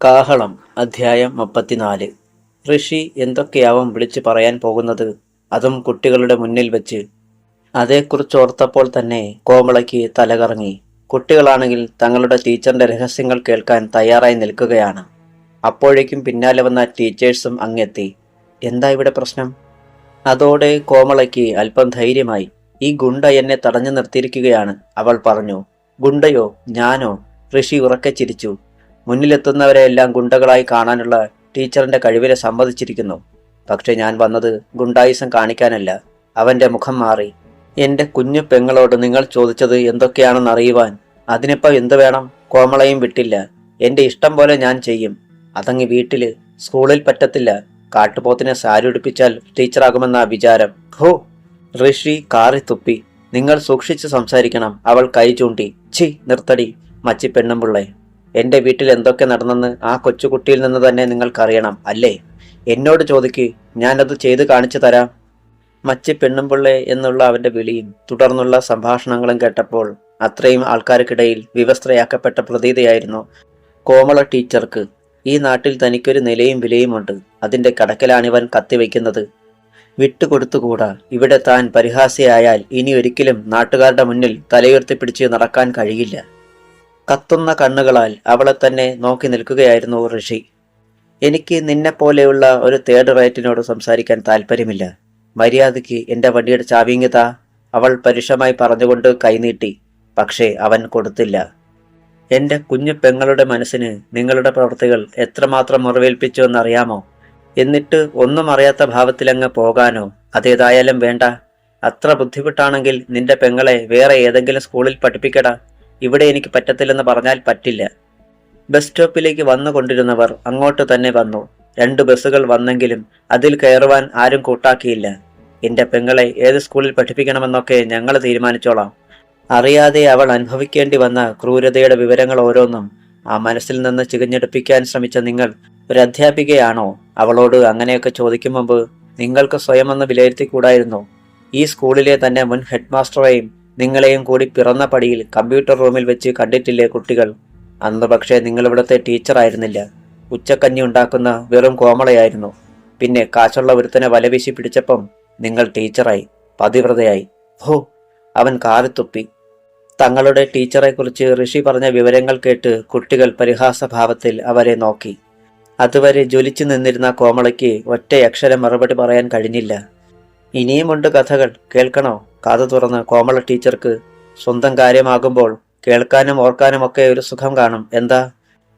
കാഹളം അധ്യായം 34. ഋഷി എന്തൊക്കെയാവും വിളിച്ചു പറയാൻ പോകുന്നത്, അതും കുട്ടികളുടെ മുന്നിൽ വെച്ച്. അതേക്കുറിച്ചോർത്തപ്പോൾ തന്നെ കോമളയ്ക്ക് തലകറങ്ങി. കുട്ടികളാണെങ്കിൽ തങ്ങളുടെ ടീച്ചറിന്റെ രഹസ്യങ്ങൾ കേൾക്കാൻ തയ്യാറായി നിൽക്കുകയാണ്. അപ്പോഴേക്കും പിന്നാലെ വന്ന ടീച്ചേഴ്സും അങ്ങെത്തി. എന്താ ഇവിടെ പ്രശ്നം? അതോടെ കോമളയ്ക്ക് അല്പം ധൈര്യമായി. ഈ ഗുണ്ട എന്നെ തടഞ്ഞു നിർത്തിയിരിക്കുകയാണ്, അവൾ പറഞ്ഞു. ഗുണ്ടയോ? ഞാനോ? ഋഷി ഉറക്കെ ചിരിച്ചു. മുന്നിലെത്തുന്നവരെയെല്ലാം ഗുണ്ടകളായി കാണാനുള്ള ടീച്ചറിന്റെ കഴിവിനെ സമ്മതിച്ചിരിക്കുന്നു. പക്ഷെ ഞാൻ വന്നത് ഗുണ്ടായുസം കാണിക്കാനല്ല. അവന്റെ മുഖം മാറി. എന്റെ കുഞ്ഞു പെങ്ങളോട് നിങ്ങൾ ചോദിച്ചത് എന്തൊക്കെയാണെന്ന് അറിയുവാൻ. അതിനിപ്പോ എന്തു വേണം? കോമളയും വിട്ടില്ല. എന്റെ ഇഷ്ടം പോലെ ഞാൻ ചെയ്യും. അതങ്ങ് വീട്ടില്, സ്കൂളിൽ പറ്റത്തില്ല. കാട്ടുപോത്തിനെ സാരി ഉടുപ്പിച്ചാൽ ടീച്ചറാകുമെന്നാ വിചാരം. ഹോ! ഋഷി കാറി തുപ്പി. നിങ്ങൾ സൂക്ഷിച്ച് സംസാരിക്കണം, അവൾ കൈ ചൂണ്ടി. ഛി, നിർത്തടി മച്ചി പെണ്ണുമ്പിള്ളേ. എന്റെ വീട്ടിൽ എന്തൊക്കെ നടന്നെന്ന് ആ കൊച്ചുകുട്ടിയിൽ നിന്ന് തന്നെ നിങ്ങൾക്കറിയണം അല്ലേ? എന്നോട് ചോദിക്ക്, ഞാനത് ചെയ്ത് കാണിച്ചു തരാം. മച്ചി പെണ്ണുമ്പിള്ളേ എന്നുള്ള അവന്റെ വിളിയും തുടർന്നുള്ള സംഭാഷണങ്ങളും കേട്ടപ്പോൾ അത്രയും ആൾക്കാർക്കിടയിൽ വിവസ്ത്രയാക്കപ്പെട്ട പ്രതീതിയായിരുന്നു കോമള ടീച്ചർക്ക്. ഈ നാട്ടിൽ തനിക്കൊരു നിലയും വിലയുമുണ്ട്. അതിന്റെ കടക്കലാണിവൻ കത്തിവെക്കുന്നത്. വിട്ടുകൊടുത്തുകൂടാ. ഇവിടെ താൻ പരിഹാസിയായാൽ ഇനി ഒരിക്കലും നാട്ടുകാരുടെ മുന്നിൽ തലയുയർത്തിപ്പിടിച്ച് നടക്കാൻ കഴിയില്ല. കത്തുന്ന കണ്ണുകളാൽ അവളെ തന്നെ നോക്കി നിൽക്കുകയായിരുന്നു ഋഷി. എനിക്ക് നിന്നെപ്പോലെയുള്ള ഒരു തേർഡ് റേറ്റിനോട് സംസാരിക്കാൻ താല്പര്യമില്ല. മര്യാദയ്ക്ക് എന്റെ വണ്ടിയുടെ ചാവിങ്ങിതാ, അവൾ പരുഷമായി പറഞ്ഞുകൊണ്ട് കൈനീട്ടി. പക്ഷേ അവൻ കൊടുത്തില്ല. എന്റെ കുഞ്ഞു പെങ്ങളുടെ മനസ്സിന് നിങ്ങളുടെ പ്രവൃത്തികൾ എത്രമാത്രം മുറിവേൽപ്പിച്ചു എന്നറിയാമോ? എന്നിട്ട് ഒന്നും അറിയാത്ത ഭാവത്തിലങ്ങ് പോകാനോ? അതേതായാലും വേണ്ട. അത്ര ബുദ്ധിമുട്ടാണെങ്കിൽ നിന്റെ പെങ്ങളെ വേറെ ഏതെങ്കിലും സ്കൂളിൽ പഠിപ്പിക്കടാ. ഇവിടെ എനിക്ക് പറ്റത്തില്ലെന്ന് പറഞ്ഞാൽ പറ്റില്ല. ബസ് സ്റ്റോപ്പിലേക്ക് വന്നുകൊണ്ടിരുന്നവർ അങ്ങോട്ട് തന്നെ വന്നു. 2 ബസ്സുകൾ വന്നെങ്കിലും അതിൽ കയറുവാൻ ആരും കൂട്ടാക്കിയില്ല. എന്റെ പെങ്ങളെ ഏത് സ്കൂളിൽ പഠിപ്പിക്കണമെന്നൊക്കെ ഞങ്ങൾ തീരുമാനിച്ചോളാം. അറിയാതെ അവൾ അനുഭവിക്കേണ്ടി വന്ന ക്രൂരതയുടെ വിവരങ്ങൾ ഓരോന്നും ആ മനസ്സിൽ നിന്ന് ചികഞ്ഞെടുപ്പിക്കാൻ ശ്രമിച്ച നിങ്ങൾ ഒരു അധ്യാപികയാണോ? അവളോട് അങ്ങനെയൊക്കെ ചോദിക്കും മുമ്പ് നിങ്ങൾക്ക് സ്വയം ഒന്ന് വിലയിരുത്തിക്കൂടായിരുന്നോ? ഈ സ്കൂളിലെ തന്നെ മുൻ ഹെഡ് മാസ്റ്ററെയും നിങ്ങളെയും കൂടി പിറന്ന പടിയിൽ കമ്പ്യൂട്ടർ റൂമിൽ വെച്ച് കണ്ടിട്ടില്ലേ കുട്ടികൾ? അന്ന് പക്ഷേ നിങ്ങളിവിടുത്തെ ടീച്ചറായിരുന്നില്ല. ഉച്ചക്കഞ്ഞി ഉണ്ടാക്കുന്ന വെറും കോമളയായിരുന്നു. പിന്നെ കാശുള്ള ഒരുത്തനെ വലവീശി പിടിച്ചപ്പം നിങ്ങൾ ടീച്ചറായി, പതിവ്രതയായി. ഹോ! അവൻ കാറിത്തുപ്പി. തങ്ങളുടെ ടീച്ചറെക്കുറിച്ച് ഋഷി പറഞ്ഞ വിവരങ്ങൾ കേട്ട് കുട്ടികൾ പരിഹാസഭാവത്തിൽ അവരെ നോക്കി. അതുവരെ ജ്വലിച്ചു നിന്നിരുന്ന കോമളയ്ക്ക് ഒറ്റയക്ഷരം മറുപടി പറയാൻ കഴിഞ്ഞില്ല. ഇനിയുമുണ്ട് കഥകൾ, കേൾക്കണോ? കാതു തുറന്ന് കോമള ടീച്ചർക്ക്. സ്വന്തം കാര്യമാകുമ്പോൾ കേൾക്കാനും ഓർക്കാനുമൊക്കെ ഒരു സുഖം കാണും. എന്താ?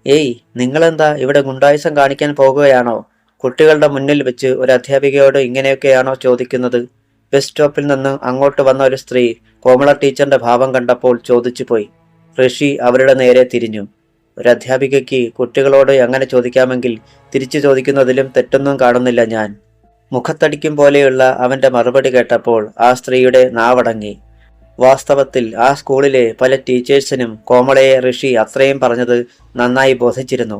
ഏയ്, നിങ്ങളെന്താ ഇവിടെ ഗുണ്ടായുസം കാണിക്കാൻ പോകുകയാണോ? കുട്ടികളുടെ മുന്നിൽ വെച്ച് ഒരു അധ്യാപികയോട് ഇങ്ങനെയൊക്കെയാണോ ചോദിക്കുന്നത്? ബസ് സ്റ്റോപ്പിൽ നിന്ന് അങ്ങോട്ട് വന്ന ഒരു സ്ത്രീ കോമള ടീച്ചറിന്റെ ഭാവം കണ്ടപ്പോൾ ചോദിച്ചു പോയി. ഋഷി അവരുടെ നേരെ തിരിഞ്ഞു. ഒരു അധ്യാപികയ്ക്ക് കുട്ടികളോട് അങ്ങനെ ചോദിക്കാമെങ്കിൽ തിരിച്ചു ചോദിക്കുന്നതിലും തെറ്റൊന്നും കാണുന്നില്ല ഞാൻ. മുഖത്തടിക്കും പോലെയുള്ള അവന്റെ മറുപടി കേട്ടപ്പോൾ ആ സ്ത്രീയുടെ നാവടങ്ങി. വാസ്തവത്തിൽ ആ സ്കൂളിലെ പല ടീച്ചേഴ്സിനും കോമളയെ ഋഷി അത്രയും പറഞ്ഞത് നന്നായി ബോധിച്ചിരുന്നു.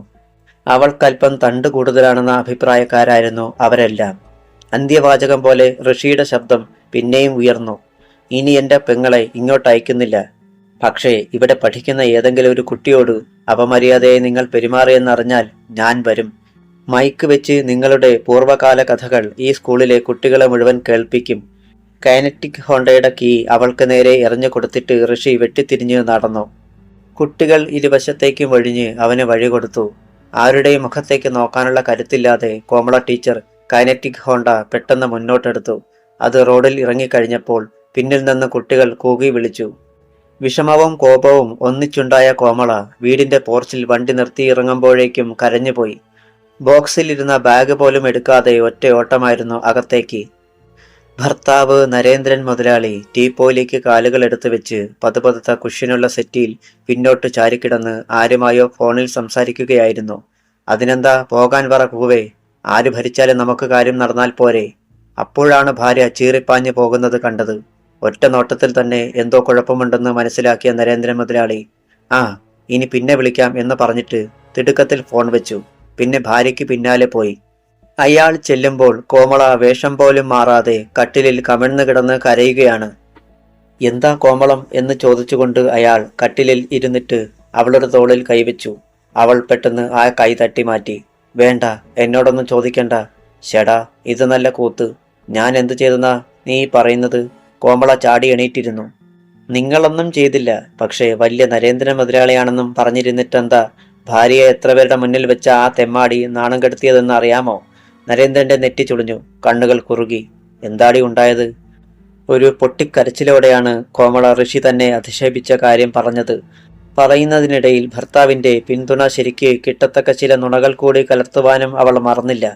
അവൾക്കല്പം തണ്ട് കൂടുതലാണെന്ന അഭിപ്രായക്കാരായിരുന്നു അവരെല്ലാം. അന്ത്യവാചകം പോലെ ഋഷിയുടെ ശബ്ദം പിന്നെയും ഉയർന്നു. ഇനി എന്റെ പെങ്ങളെ ഇങ്ങോട്ട് അയക്കുന്നില്ല. പക്ഷേ ഇവിടെ പഠിക്കുന്ന ഏതെങ്കിലും ഒരു കുട്ടിയോട് അപമര്യാദയെ നിങ്ങൾ പെരുമാറിയെന്നറിഞ്ഞാൽ ഞാൻ വരും. മൈക്ക് വെച്ച് നിങ്ങളുടെ പൂർവ്വകാല കഥകൾ ഈ സ്കൂളിലെ കുട്ടികളെ മുഴുവൻ കേൾപ്പിക്കും. കൈനറ്റിക് ഹോണ്ടയുടെ കീ അവൾക്ക് നേരെ എറിഞ്ഞു കൊടുത്തിട്ട് ഋഷി വെട്ടിത്തിരിഞ്ഞ് നടന്നു. കുട്ടികൾ ഇരുവശത്തേക്കും വഴിഞ്ഞ് അവന് വഴി കൊടുത്തു. ആരുടെയും മുഖത്തേക്ക് നോക്കാനുള്ള കരുത്തില്ലാതെ കോമള ടീച്ചർ കൈനറ്റിക് ഹോണ്ട പെട്ടെന്ന് മുന്നോട്ടെടുത്തു. അത് റോഡിൽ ഇറങ്ങിക്കഴിഞ്ഞപ്പോൾ പിന്നിൽ നിന്ന് കുട്ടികൾ കൂകി വിളിച്ചു. വിഷമവും കോപവും ഒന്നിച്ചുണ്ടായ കോമള വീടിന്റെ പോർച്ചിൽ വണ്ടി നിർത്തി ഇറങ്ങുമ്പോഴേക്കും കരഞ്ഞുപോയി. ബോക്സിലിരുന്ന ബാഗ് പോലും എടുക്കാതെ ഒറ്റ ഓട്ടമായിരുന്നു അകത്തേക്ക്. ഭർത്താവ് നരേന്ദ്രൻ മുതലാളി ടീപ്പോയിലേക്ക് കാലുകൾ എടുത്തു വെച്ച് പതുപതുത്ത കുഷ്യനുള്ള സെറ്റിയിൽ പിന്നോട്ട് ചാരിക്കിടന്ന് ആരുമായോ ഫോണിൽ സംസാരിക്കുകയായിരുന്നു. അതിനെന്താ, പോകാൻ പറ പൂവേ. ആര് ഭരിച്ചാലും നമുക്ക് കാര്യം നടന്നാൽ പോരെ. അപ്പോഴാണ് ഭാര്യ ചീറിപ്പാഞ്ഞു പോകുന്നത് കണ്ടത്. ഒറ്റ നോട്ടത്തിൽ തന്നെ എന്തോ കുഴപ്പമുണ്ടെന്ന് മനസ്സിലാക്കിയ നരേന്ദ്രൻ മുതലാളി ആ ഇനി പിന്നെ വിളിക്കാം എന്ന് പറഞ്ഞിട്ട് തിടുക്കത്തിൽ ഫോൺ വെച്ചു. പിന്നെ ഭാര്യയ്ക്ക് പിന്നാലെ പോയി. അയാൾ ചെല്ലുമ്പോൾ കോമള വേഷം പോലും മാറാതെ കട്ടിലിൽ കമിഴ്ന്നു കിടന്ന് കരയുകയാണ്. എന്താ കോമളം എന്ന് ചോദിച്ചുകൊണ്ട് അയാൾ കട്ടിലിൽ ഇരുന്നിട്ട് അവളുടെ തോളിൽ കൈവച്ചു. അവൾ പെട്ടെന്ന് ആ കൈ തട്ടി മാറ്റി. വേണ്ട, എന്നോടൊന്നും ചോദിക്കണ്ട. ശടാ, ഇത് നല്ല കൂത്ത്. ഞാൻ എന്തു ചെയ്തെന്നാ നീ പറയുന്നത്? കോമള ചാടി എണീറ്റിരുന്നു. നിങ്ങളൊന്നും ചെയ്തില്ല. പക്ഷേ വലിയ നരേന്ദ്രൻ മുതലാളിയാണെന്നും പറഞ്ഞിരുന്നിട്ടെന്താ ഭാര്യയെ എത്ര പേരുടെ മുന്നിൽ വെച്ച ആ തെമ്മാടി നാണം കെടുത്തിയതെന്ന് അറിയാമോ? നരേന്ദ്രന്റെ നെറ്റി ചുളിഞ്ഞു, കണ്ണുകൾ കുറുകി. എന്താടി ഉണ്ടായത്? ഒരു പൊട്ടിക്കരച്ചിലോടെയാണ് കോമള ഋഷി തന്നെ അധിക്ഷേപിച്ച കാര്യം പറഞ്ഞത്. പറയുന്നതിനിടയിൽ ഭർത്താവിന്റെ പിന്തുണ ശരിക്ക് കിട്ടത്തക്ക ചില നുണകൾ കൂടി കലർത്തുവാനും അവൾ മറന്നില്ല.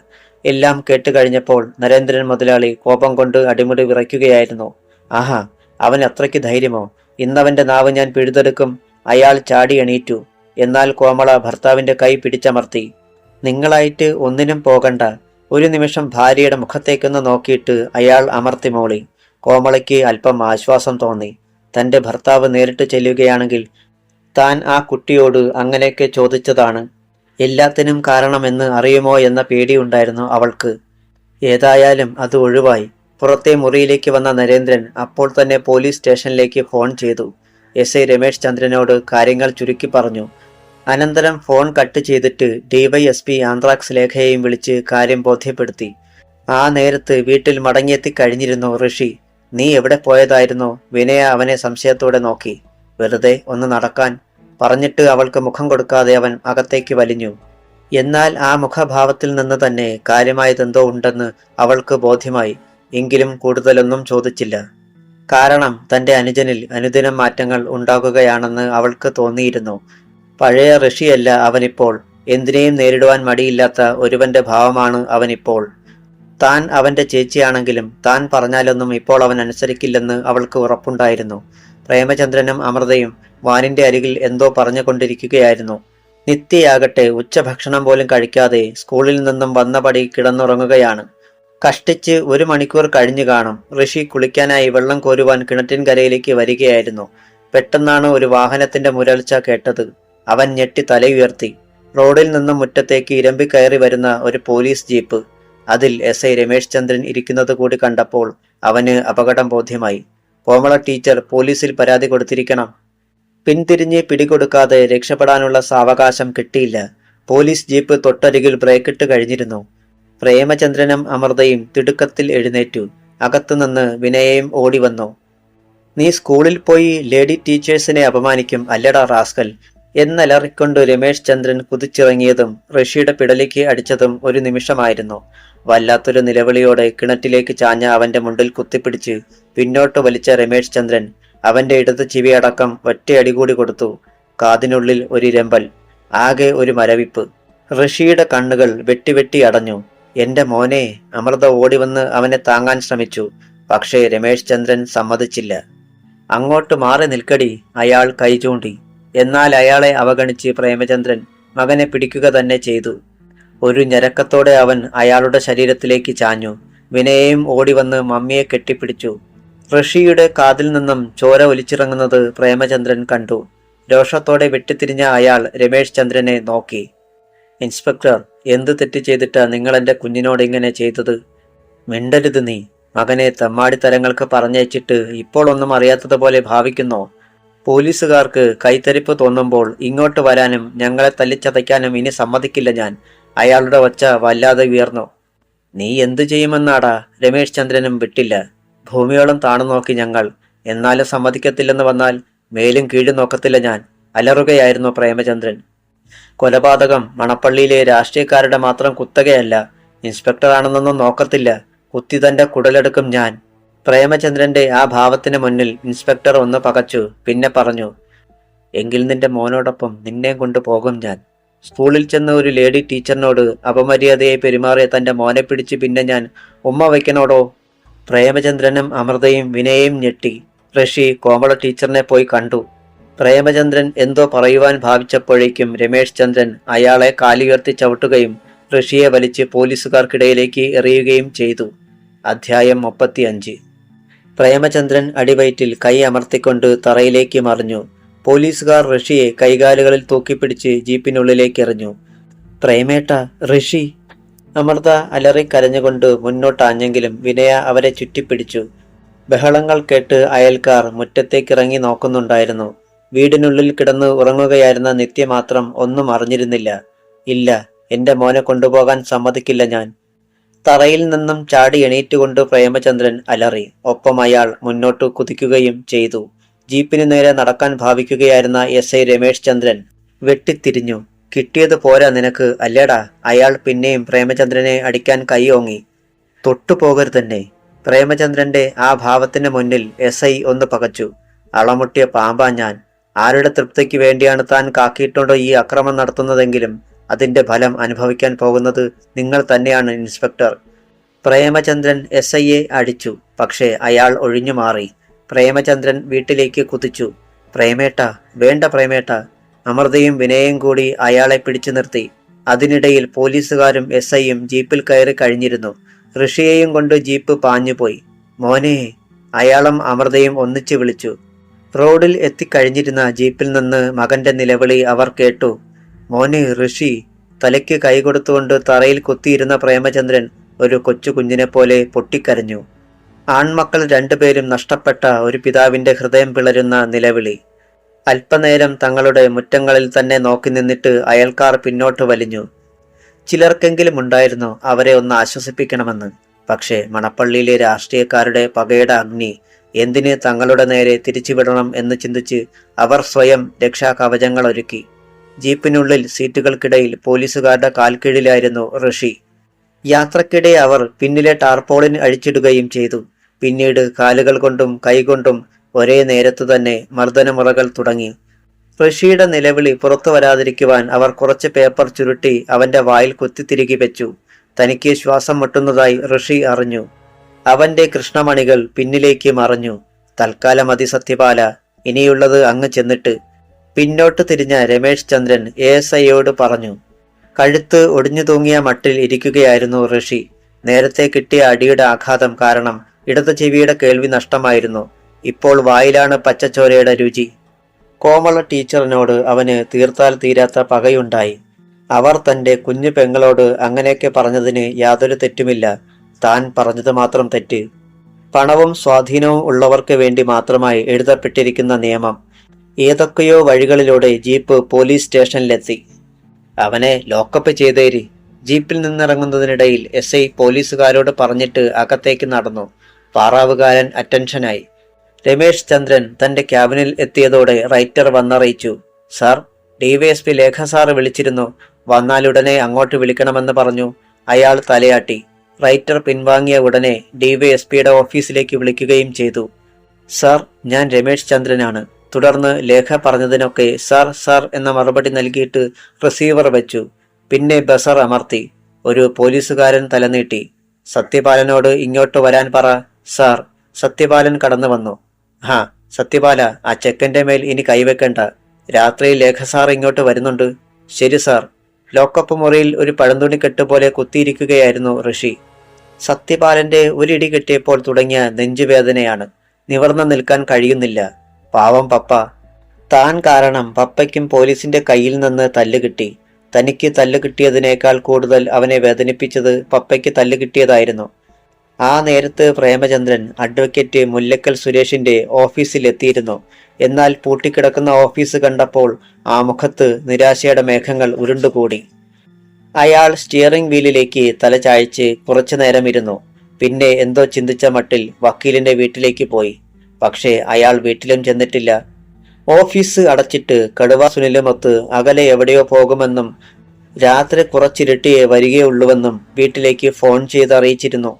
എല്ലാം കേട്ടുകഴിഞ്ഞപ്പോൾ നരേന്ദ്രൻ മുതലാളി കോപം കൊണ്ട് അടിമുടി വിറയ്ക്കുകയായിരുന്നു. ആഹാ, അവൻ അത്രയ്ക്ക് ധൈര്യമോ? ഇന്നവന്റെ നാവ് ഞാൻ പിഴുതെടുക്കും. അയാൾ ചാടി എണീറ്റു. എന്നാൽ കോമള ഭർത്താവിന്റെ കൈ പിടിച്ചമർത്തി. നിങ്ങളായിട്ട് ഒന്നിനും പോകണ്ട. ഒരു നിമിഷം ഭാര്യയുടെ മുഖത്തേക്കൊന്ന് നോക്കിയിട്ട് അയാൾ അമർത്തി മോളി. കോമളയ്ക്ക് അല്പം ആശ്വാസം തോന്നി. തന്റെ ഭർത്താവ് നേരിട്ട് ചെല്ലുകയാണെങ്കിൽ താൻ ആ കുട്ടിയോട് അങ്ങനെയൊക്കെ ചോദിച്ചതാണ് എല്ലാത്തിനും കാരണമെന്ന് അറിയുമോ എന്ന പേടിയുണ്ടായിരുന്നു അവൾക്ക്. ഏതായാലും അത് ഒഴിവായി. പുറത്തെ മുറിയിലേക്ക് വന്ന നരേന്ദ്രൻ അപ്പോൾ തന്നെ പോലീസ് സ്റ്റേഷനിലേക്ക് ഫോൺ ചെയ്തു. എസ്.ഐ. രമേശ് ചന്ദ്രനോട് കാര്യങ്ങൾ ചുരുക്കി പറഞ്ഞു. അനന്തരം ഫോൺ കട്ട് ചെയ്തിട്ട് ഡിവൈഎസ്പി ആന്ത്രാക്സ് ലേഖയെയും വിളിച്ച് കാര്യം ബോധ്യപ്പെടുത്തി. ആ നേരത്ത് വീട്ടിൽ മടങ്ങിയെത്തി കഴിഞ്ഞിരുന്നു ഋഷി. നീ എവിടെ പോയതായിരുന്നു? വിനയ അവനെ സംശയത്തോടെ നോക്കി. വെറുതെ ഒന്ന് നടക്കാൻ പറഞ്ഞിട്ട് അവൾക്ക് മുഖം കൊടുക്കാതെ അവൻ അകത്തേക്ക് വലിഞ്ഞു. എന്നാൽ ആ മുഖഭാവത്തിൽ നിന്ന് തന്നെ കാര്യമായതെന്തോ ഉണ്ടെന്ന് അവൾക്ക് ബോധ്യമായി. എങ്കിലും കൂടുതലൊന്നും ചോദിച്ചില്ല. കാരണം തന്റെ അനുജനിൽ അനുദിനം മാറ്റങ്ങൾ ഉണ്ടാകുകയാണെന്ന് അവൾക്ക് തോന്നിയിരുന്നു. പഴയ ഋഷിയല്ല അവനിപ്പോൾ. എന്തിനേയും നേരിടുവാൻ മടിയില്ലാത്ത ഒരുവന്റെ ഭാവമാണ് അവനിപ്പോൾ. താൻ അവന്റെ ചേച്ചിയാണെങ്കിലും താൻ പറഞ്ഞാലൊന്നും ഇപ്പോൾ അവൻ അനുസരിക്കില്ലെന്ന് അവൾക്ക് ഉറപ്പുണ്ടായിരുന്നു. പ്രേമചന്ദ്രനും അമൃതയും വാനിന്റെ അരികിൽ എന്തോ പറഞ്ഞുകൊണ്ടിരിക്കുകയായിരുന്നു. നിത്യയാകട്ടെ ഉച്ചഭക്ഷണം പോലും കഴിക്കാതെ സ്കൂളിൽ നിന്നും വന്നപടി കിടന്നുറങ്ങുകയാണ്. കഷ്ടിച്ച് 1 മണിക്കൂർ കഴിഞ്ഞു കാണും. ഋഷി കുളിക്കാനായി വെള്ളം കോരുവാൻ കിണറ്റിൻകരയിലേക്ക് വരികയായിരുന്നു. പെട്ടെന്നാണ് ഒരു വാഹനത്തിന്റെ മുരൾച്ച കേട്ടത്. അവൻ ഞെട്ടി തലയുയർത്തി. റോഡിൽ നിന്നും മുറ്റത്തേക്ക് ഇരമ്പിക്കയറി വരുന്ന ഒരു പോലീസ് ജീപ്പ്. അതിൽ എസ്.ഐ. രമേശ് ചന്ദ്രൻ ഇരിക്കുന്നത് കൂടി കണ്ടപ്പോൾ അവന് അപകടം ബോധ്യമായി. കോമള ടീച്ചർ പോലീസിൽ പരാതി കൊടുത്തിരിക്കണം. പിന്തിരിഞ്ഞ് പിടികൊടുക്കാതെ രക്ഷപ്പെടാനുള്ള സാവകാശം കിട്ടിയില്ല. പോലീസ് ജീപ്പ് തൊട്ടരികിൽ ബ്രേക്കിട്ട് കഴിഞ്ഞിരുന്നു. പ്രേമചന്ദ്രനും അമൃതയും തിടുക്കത്തിൽ എഴുന്നേറ്റു. അകത്തുനിന്ന് വിനയയും ഓടി വന്നു. നീ സ്കൂളിൽ പോയി ലേഡി ടീച്ചേഴ്സിനെ അപമാനിക്കും അല്ലടാ റാസ്കൽ എന്നലറിക്കൊണ്ട് രമേശ് ചന്ദ്രൻ കുതിച്ചിറങ്ങിയതും ഋഷിയുടെ പിടലിക്ക് അടിച്ചതും ഒരു നിമിഷമായിരുന്നു. വല്ലാത്തൊരു നിലവിളിയോടെ കിണറ്റിലേക്ക് ചാഞ്ഞ അവന്റെ മുണ്ടിൽ കുത്തിപ്പിടിച്ച് പിന്നോട്ട് വലിച്ച രമേശ് ചന്ദ്രൻ അവന്റെ ഇടത് ചിവിയടക്കം ഒറ്റയടി കൂടി കൊടുത്തു. കാതിനുള്ളിൽ ഒരു രമ്പൽ, ആകെ ഒരു മരവിപ്പ്. ഋഷിയുടെ കണ്ണുകൾ വെട്ടി അടഞ്ഞു. എന്റെ മോനെ! അമൃത ഓടിവന്ന് അവനെ താങ്ങാൻ ശ്രമിച്ചു. പക്ഷേ രമേശ് ചന്ദ്രൻ സമ്മതിച്ചില്ല. അങ്ങോട്ട് മാറി നിൽക്കടി, അയാൾ കൈ ചൂണ്ടി. എന്നാൽ അയാളെ അവഗണിച്ച് പ്രേമചന്ദ്രൻ മകനെ പിടിക്കുക തന്നെ ചെയ്തു. ഒരു ഞരക്കത്തോടെ അവൻ അയാളുടെ ശരീരത്തിലേക്ക് ചാഞ്ഞു. വിനയെയും ഓടിവന്ന് മമ്മിയെ കെട്ടിപ്പിടിച്ചു. ഋഷിയുടെ കാതിൽ നിന്നും ചോര ഒലിച്ചിറങ്ങുന്നത് പ്രേമചന്ദ്രൻ കണ്ടു. രോഷത്തോടെ വെട്ടിത്തിരിഞ്ഞ അയാൾ രമേശ് ചന്ദ്രനെ നോക്കി. ഇൻസ്പെക്ടർ, എന്ത് തെറ്റ് ചെയ്തിട്ടാ നിങ്ങൾ എന്റെ കുഞ്ഞിനോട് ഇങ്ങനെ ചെയ്തത്? മിണ്ടരുത് നീ. മകനെ തെമ്മാടിത്തരങ്ങൾക്ക് പറഞ്ഞയച്ചിട്ട് ഇപ്പോൾ ഒന്നും അറിയാത്തതുപോലെ ഭാവിക്കുന്നോ? പോലീസുകാർക്ക് കൈത്തരിപ്പ് തോന്നുമ്പോൾ ഇങ്ങോട്ട് വരാനും ഞങ്ങളെ തല്ലിച്ചതയ്ക്കാനും ഇനി സമ്മതിക്കില്ല ഞാൻ. അയാളുടെ ഒച്ച വല്ലാതെ ഉയർന്നു. നീ എന്തു ചെയ്യുമെന്നാടാ? രമേശ് ചന്ദ്രനും വിട്ടില്ല. ഭൂമിയോളം താണു നോക്കി ഞങ്ങൾ. എന്നാലും സമ്മതിക്കത്തില്ലെന്ന് വന്നാൽ മേലും കീഴും നോക്കത്തില്ല ഞാൻ, അലറുകയായിരുന്നു പ്രേമചന്ദ്രൻ. കൊലപാതകം മണപ്പള്ളിയിലെ രാഷ്ട്രീയക്കാരുടെ മാത്രം കുത്തകയല്ല. ഇൻസ്പെക്ടറാണെന്നൊന്നും നോക്കത്തില്ല. കുത്തി തന്റെ കുടലെടുക്കും ഞാൻ. പ്രേമചന്ദ്രന്റെ ആ ഭാവത്തിന് മുന്നിൽ ഇൻസ്പെക്ടർ ഒന്ന് പകച്ചു. പിന്നെ പറഞ്ഞു, എങ്കിൽ നിന്റെ മോനോടൊപ്പം നിന്നെ കൊണ്ട് പോകും ഞാൻ. സ്കൂളിൽ ചെന്ന് ഒരു ലേഡി ടീച്ചറിനോട് അപമര്യാദയായി പെരുമാറിയ തന്റെ മോനെ പിടിച്ച് പിന്നെ ഞാൻ ഉമ്മ വയ്ക്കണോടോ? പ്രേമചന്ദ്രനും അമൃതയും വിനയും ഞെട്ടി. ഋഷി കോമള ടീച്ചറിനെ പോയി കണ്ടു. പ്രേമചന്ദ്രൻ എന്തോ പറയുവാൻ ഭാവിച്ചപ്പോഴേക്കും രമേശ് ചന്ദ്രൻ അയാളെ കാലുയർത്തി ചവിട്ടുകയും ഋഷിയെ വലിച്ച് പോലീസുകാർക്കിടയിലേക്ക് എറിയുകയും ചെയ്തു. അധ്യായം 35. പ്രേമചന്ദ്രൻ അടിവയറ്റിൽ കൈ അമർത്തിക്കൊണ്ട് തറയിലേക്ക് മറിഞ്ഞു. പോലീസുകാർ ഋഷിയെ കൈകാലുകളിൽ തൂക്കിപ്പിടിച്ച് ജീപ്പിനുള്ളിലേക്ക് എറിഞ്ഞു. പ്രേമേട്ട, ഋഷി! അമൃത അലറി കരഞ്ഞുകൊണ്ട് മുന്നോട്ടാഞ്ഞെങ്കിലും വിനയ അവരെ ചുറ്റിപ്പിടിച്ചു. ബഹളങ്ങൾ കേട്ട് അയൽക്കാർ മുറ്റത്തേക്കിറങ്ങി നോക്കുന്നുണ്ടായിരുന്നു. വീടിനുള്ളിൽ കിടന്ന് ഉറങ്ങുകയായിരുന്ന നിത്യ മാത്രം ഒന്നും അറിഞ്ഞിരുന്നില്ല. ഇല്ല, എന്റെ മോനെ കൊണ്ടുപോകാൻ സമ്മതിക്കില്ല ഞാൻ. തറയിൽ നിന്നും ചാടി എണീറ്റുകൊണ്ട് പ്രേമചന്ദ്രൻ അലറി. ഒപ്പം അയാൾ മുന്നോട്ടു കുതിക്കുകയും ചെയ്തു. ജീപ്പിനു നേരെ നടക്കാൻ ഭാവിക്കുകയായിരുന്ന SI രമേശ് ചന്ദ്രൻ വെട്ടിത്തിരിഞ്ഞു. കിട്ടിയത് പോരാ നിനക്ക് അല്ലേടാ? അയാൾ പിന്നെയും പ്രേമചന്ദ്രനെ അടിക്കാൻ കൈ ഓങ്ങി. തൊട്ടുപോകരുതെന്നെ. പ്രേമചന്ദ്രന്റെ ആ ഭാവത്തിന് മുന്നിൽ SI ഒന്ന് പകച്ചു. അളമുട്ടിയ പാമ്പാ ഞാൻ. ആരുടെ തൃപ്തിക്ക് വേണ്ടിയാണ് താൻ കാക്കിയിട്ടുണ്ടോ ഈ അക്രമം നടത്തുന്നതെങ്കിലും അതിന്റെ ഫലം അനുഭവിക്കാൻ പോകുന്നത് നിങ്ങൾ തന്നെയാണ് ഇൻസ്പെക്ടർ. പ്രേമചന്ദ്രൻ SIയെ അടിച്ചു. പക്ഷേ അയാൾ ഒഴിഞ്ഞു മാറി. പ്രേമചന്ദ്രൻ വീട്ടിലേക്ക് കുതിച്ചു. പ്രേമേട്ട, വേണ്ട പ്രേമേട്ട. അമൃതയും വിനയും കൂടി അയാളെ പിടിച്ചു നിർത്തി. അതിനിടയിൽ പോലീസുകാരും SIയും ജീപ്പിൽ കയറി കഴിഞ്ഞിരുന്നു. ഋഷിയെയും കൊണ്ട് ജീപ്പ് പാഞ്ഞുപോയി. മോനെ, അയാളും അമൃതയും ഒന്നിച്ചു വിളിച്ചു. റോഡിൽ എത്തിക്കഴിഞ്ഞിരുന്ന ജീപ്പിൽ നിന്ന് മകന്റെ നിലവിളി അവർ കേട്ടു. മോനെ ഋഷി. തലയ്ക്ക് കൈകൊടുത്തുകൊണ്ട് തറയിൽ കുത്തിയിരുന്ന പ്രേമചന്ദ്രൻ ഒരു കൊച്ചു കുഞ്ഞിനെ പോലെ പൊട്ടിക്കരഞ്ഞു. ആൺമക്കൾ രണ്ടുപേരും നഷ്ടപ്പെട്ട ഒരു പിതാവിന്റെ ഹൃദയം പിളരുന്ന നിലവിളി. അല്പനേരം തങ്ങളുടെ മുറ്റങ്ങളിൽ തന്നെ നോക്കി നിന്നിട്ട് അയൽക്കാർ പിന്നോട്ട് വലിഞ്ഞു. ചിലർക്കെങ്കിലും ഉണ്ടായിരുന്നു അവരെ ഒന്ന് ആശ്വസിപ്പിക്കണമെന്ന്. പക്ഷേ മണപ്പള്ളിയിലെ രാഷ്ട്രീയക്കാരുടെ പകയുടെ അഗ്നി എന്തിന് തങ്ങളുടെ നേരെ തിരിച്ചുവിടണം എന്ന് ചിന്തിച്ച് അവർ സ്വയം രക്ഷാകവചങ്ങൾ ഒരുക്കി. ജീപ്പിനുള്ളിൽ സീറ്റുകൾക്കിടയിൽ പോലീസുകാരുടെ കാൽക്കീഴിലായിരുന്നു ഋഷി. യാത്രക്കിടെ അവർ പിന്നിലെ ടാർപോളിൻ അഴിച്ചിടുകയും ചെയ്തു. പിന്നീട് കാലുകൾ കൊണ്ടും കൈകൊണ്ടും ഒരേ നേരത്തു തന്നെ മർദ്ദനമുറകൾ തുടങ്ങി. ഋഷിയുടെ നിലവിളി പുറത്തു വരാതിരിക്കുവാൻ അവർ കുറച്ച് പേപ്പർ ചുരുട്ടി അവന്റെ വായിൽ കുത്തിത്തിരുകി വെച്ചു. തനിക്ക് ശ്വാസം മുട്ടുന്നതായി ഋഷി അറിഞ്ഞു. അവന്റെ കൃഷ്ണമണികൾ പിന്നിലേക്ക് മറഞ്ഞു. തൽക്കാലം മതി സത്യപാല, ഇനിയുള്ളത് അങ്ങ് ചെന്നിട്ട്. പിന്നോട്ട് തിരിഞ്ഞ രമേശ് ചന്ദ്രൻ ASIയോട് പറഞ്ഞു. കഴുത്ത് ഒടിഞ്ഞു തൂങ്ങിയ മട്ടിൽ ഇരിക്കുകയായിരുന്നു ഋഷി. നേരത്തെ കിട്ടിയ അടിയുടെ ആഘാതം കാരണം ഇടത് ചെവിയുടെ കേൾവി നഷ്ടമായിരുന്നു. ഇപ്പോൾ വായിലാണ് പച്ചച്ചോരയുടെ രുചി. കോമള ടീച്ചറിനോട് അവന് തീർത്താൽ തീരാത്ത പകയുണ്ടായി. അവർ തന്റെ കുഞ്ഞു പെങ്ങളോട് അങ്ങനെയൊക്കെ പറഞ്ഞതിന് യാതൊരു തെറ്റുമില്ല. താൻ പറഞ്ഞത് മാത്രം തെറ്റ്. പണവും സ്വാധീനവും ഉള്ളവർക്ക് വേണ്ടി മാത്രമായി എഴുതപ്പെട്ടിരിക്കുന്ന നിയമം. ഏതൊക്കെയോ വഴികളിലൂടെ ജീപ്പ് പോലീസ് സ്റ്റേഷനിലെത്തി. അവനെ ലോക്കപ്പ് ചെയ്തേരി. ജീപ്പിൽ നിന്നിറങ്ങുന്നതിനിടയിൽ SI പോലീസുകാരോട് പറഞ്ഞിട്ട് അകത്തേക്ക് നടന്നു. പാറാവുകാരൻ അറ്റൻഷനായി. രമേശ് ചന്ദ്രൻ തന്റെ ക്യാബിനിൽ എത്തിയതോടെ റൈറ്റർ വന്നറിയിച്ചു. സാർ, DYSP ലേഖ സാറ് വിളിച്ചിരുന്നു. വന്നാലുടനെ അങ്ങോട്ട് വിളിക്കണമെന്ന് പറഞ്ഞു. അയാൾ തലയാട്ടി. റൈറ്റർ പിൻവാങ്ങിയ ഉടനെ DYSPയുടെ ഓഫീസിലേക്ക് വിളിക്കുകയും ചെയ്തു. സാർ, ഞാൻ രമേശ് ചന്ദ്രനാണ്. തുടർന്ന് ലേഖ പറഞ്ഞതിനൊക്കെ സാർ സാർ എന്ന മറുപടി നൽകിയിട്ട് റിസീവർ വെച്ചു. പിന്നെ ബസർ അമർത്തി. ഒരു പോലീസുകാരൻ തലനീട്ടി. സത്യപാലനോട് ഇങ്ങോട്ട് വരാൻ പറ സാർ. സത്യപാലൻ കടന്നു വന്നു. ഹാ സത്യപാല, ആ ചെക്കന്റെ മേൽ ഇനി കൈവെക്കണ്ട. രാത്രി ലേഖ സാർ ഇങ്ങോട്ട് വരുന്നുണ്ട്. ശരി സാർ. ലോക്കപ്പ് മുറിയിൽ ഒരു പഴന്തുണിക്കെട്ട് പോലെ കുത്തിയിരിക്കുകയായിരുന്നു ഋഷി. സത്യപാലന്റെ ഒരിടി കിട്ടിയപ്പോൾ തുടങ്ങിയ നെഞ്ചുവേദനയാണ്. നിവർന്നു നിൽക്കാൻ കഴിയുന്നില്ല. പാവം പപ്പ. താൻ കാരണം പപ്പയ്ക്കും പോലീസിന്റെ കയ്യിൽ നിന്ന് തല്ല് കിട്ടി. തനിക്ക് തല്ല് കിട്ടിയതിനേക്കാൾ കൂടുതൽ അവനെ വേദനിപ്പിച്ചത് പപ്പയ്ക്ക് തല്ല് കിട്ടിയതായിരുന്നു. ആ നേരത്ത് പ്രേമചന്ദ്രൻ അഡ്വക്കേറ്റ് മുല്ലക്കൽ സുരേഷിന്റെ ഓഫീസിൽ എത്തിയിരുന്നു. എന്നാൽ പൂട്ടിക്കിടക്കുന്ന ഓഫീസ് കണ്ടപ്പോൾ ആ മുഖത്ത് നിരാശയുടെ മേഘങ്ങൾ ഉരുണ്ടുകൂടി. അയാൾ സ്റ്റിയറിംഗ് വീലിലേക്ക് തല ചായ്ച്ച് കുറച്ചു നേരം ഇരുന്നു. പിന്നെ എന്തോ ചിന്തിച്ച മട്ടിൽ വക്കീലിന്റെ വീട്ടിലേക്ക് പോയി. പക്ഷേ അയാൾ വീട്ടിലും ചെന്നിട്ടില്ല. ഓഫീസ് അടച്ചിട്ട് കടുവ സുനിലുമൊത്ത് അകലെ എവിടെയോ പോകുമെന്നും രാത്രി കുറച്ചിരുട്ടിയേ വരികയുള്ളൂവെന്നും വീട്ടിലേക്ക് ഫോൺ ചെയ്ത് അറിയിച്ചിരുന്നു.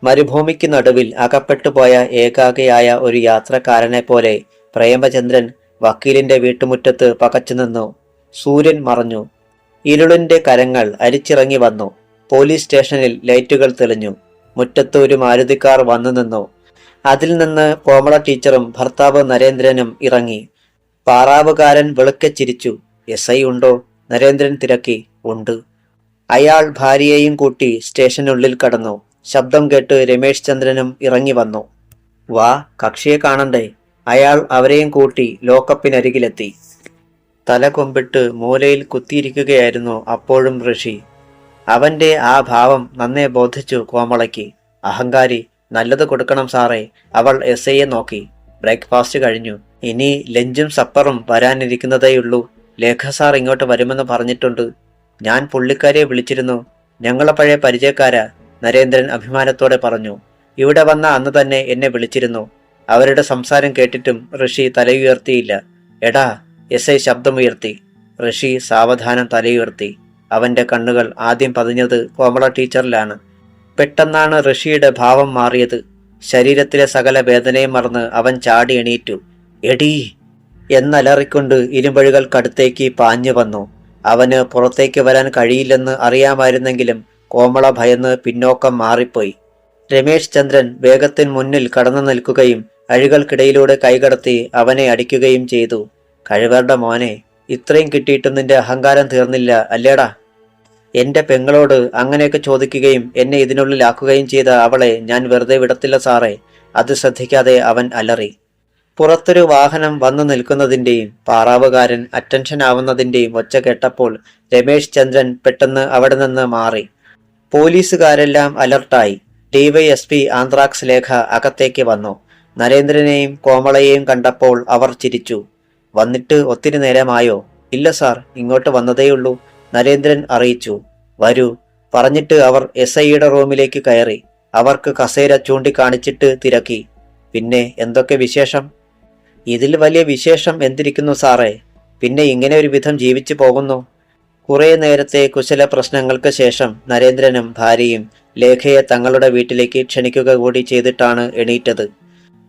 മരുഭൂമിക്ക് നടുവിൽ അകപ്പെട്ടുപോയ ഏകാഗിയായ ഒരു യാത്രക്കാരനെ പോലെ പ്രേമചന്ദ്രൻ വക്കീലിന്റെ വീട്ടുമുറ്റത്ത് പകച്ചുനിന്നു. സൂര്യൻ മറഞ്ഞു. ഇരുളിന്റെ കരങ്ങൾ അരിച്ചിറങ്ങി വന്നു. പോലീസ് സ്റ്റേഷനിൽ ലൈറ്റുകൾ തെളിഞ്ഞു. മുറ്റത്ത് ഒരു മാരുതിക്കാർ വന്നു നിന്നു. അതിൽ നിന്ന് കോമള ടീച്ചറും ഭർത്താവ് നരേന്ദ്രനും ഇറങ്ങി. പാറാവുകാരൻ വെളുക്കെ ചിരിച്ചു. SI ഉണ്ടോ? നരേന്ദ്രൻ തിരക്കി. ഉണ്ട്. അയാൾ ഭാര്യയെയും കൂട്ടി സ്റ്റേഷനുള്ളിൽ കടന്നു. ശബ്ദം കേട്ട് രമേശ് ചന്ദ്രനും ഇറങ്ങി വന്നു. വാ, കക്ഷിയെ കാണണ്ടേ? അയാൾ അവരെയും കൂട്ടി ലോക്കപ്പിനരികിലെത്തി. തല കൊമ്പിട്ട് മൂലയിൽ കുത്തിയിരിക്കുകയായിരുന്നു അപ്പോഴും ഋഷി. അവന്റെ ആ ഭാവം നന്നേ ബോധിച്ചു കോമളയ്ക്ക്. അഹങ്കാരി. നല്ലത് കൊടുക്കണം സാറേ. അവൾ SIയെ നോക്കി. ബ്രേക്ക്ഫാസ്റ്റ് കഴിഞ്ഞു. ഇനി ലഞ്ചും സപ്പറും വരാനിരിക്കുന്നതേയുള്ളൂ. ലേഖ സാർ ഇങ്ങോട്ട് വരുമെന്ന് പറഞ്ഞിട്ടുണ്ട്. ഞാൻ പുള്ളിക്കാരിയെ വിളിച്ചിരുന്നു. ഞങ്ങളെ പഴയ പരിചയക്കാരാ, നരേന്ദ്രൻ അഭിമാനത്തോടെ പറഞ്ഞു. ഇവിടെ വന്ന അന്ന് തന്നെ എന്നെ വിളിച്ചിരുന്നു. അവരുടെ സംസാരം കേട്ടിട്ടും ഋഷി തലയുയർത്തിയില്ല. എടാ, എസ് ഐ ശബ്ദമുയർത്തി. ഋഷി സാവധാനം തലയുയർത്തി. അവന്റെ കണ്ണുകൾ ആദ്യം പതിഞ്ഞത് കോമള ടീച്ചറിലാണ്. പെട്ടെന്നാണ് ഋഷിയുടെ ഭാവം മാറിയത്. ശരീരത്തിലെ സകല വേദനയും മറന്ന് അവൻ ചാടി എണീറ്റു. എടീ എന്നലറിക്കൊണ്ട് ഇരുമ്പഴികൾക്കടുത്തേക്ക് പാഞ്ഞു വന്നു. അവന് പുറത്തേക്ക് വരാൻ കഴിയില്ലെന്ന് അറിയാമായിരുന്നെങ്കിലും കോമള ഭയന്ന് പിന്നോക്കം മാറിപ്പോയി. രമേശ് ചന്ദ്രൻ വേഗത്തിന് മുന്നിൽ കടന്നു നിൽക്കുകയും അഴികൾക്കിടയിലൂടെ കൈകടത്തി അവനെ അടിക്കുകയും ചെയ്തു. കഴിവരുടെ മോനെ, ഇത്രയും കിട്ടിയിട്ടും നിന്റെ അഹങ്കാരം തീർന്നില്ല അല്ലേടാ? എന്റെ പെങ്ങളോട് അങ്ങനെയൊക്കെ ചോദിക്കുകയും എന്നെ ഇതിനുള്ളിലാക്കുകയും ചെയ്ത അവളെ ഞാൻ വെറുതെ വിടത്തില്ല സാറേ. അത് ശ്രദ്ധിക്കാതെ അവൻ അലറി. പുറത്തൊരു വാഹനം വന്നു നിൽക്കുന്നതിന്റെയും പാറാവുകാരൻ അറ്റൻഷൻ ആവുന്നതിന്റെയും ഒച്ച കേട്ടപ്പോൾ രമേശ് ചന്ദ്രൻ പെട്ടെന്ന് അവിടെ നിന്ന് മാറി. പോലീസുകാരെല്ലാം അലർട്ടായി. ഡിവൈഎസ്പി ആന്ത്രാക്സ് ലേഖ അകത്തേക്ക് വന്നു. നരേന്ദ്രനെയും കോമളയെയും കണ്ടപ്പോൾ അവർ ചിരിച്ചു. വന്നിട്ട് ഒത്തിരി നേരമായോ? ഇല്ല സാർ, ഇങ്ങോട്ട് വന്നതേയുള്ളൂ, നരേന്ദ്രൻ അറിയിച്ചു. വരൂ പറഞ്ഞിട്ട് അവർ എസ് ഐയുടെ റൂമിലേക്ക് കയറി. അവർക്ക് കസേര ചൂണ്ടിക്കാണിച്ചിട്ട് തിരക്കി. പിന്നെ എന്തൊക്കെ വിശേഷം? ഇതിൽ വലിയ വിശേഷം എന്തിരിക്കുന്നു സാറേ? പിന്നെ ഇങ്ങനെ ഒരു വിധം ജീവിച്ചു പോകുന്നു. കുറെ നേരത്തെ കുശല പ്രശ്നങ്ങൾക്ക് ശേഷം നരേന്ദ്രനും ഭാര്യയും ലേഖയെ തങ്ങളുടെ വീട്ടിലേക്ക് ക്ഷണിക്കുക കൂടി ചെയ്തിട്ടാണ് എണീറ്റത്.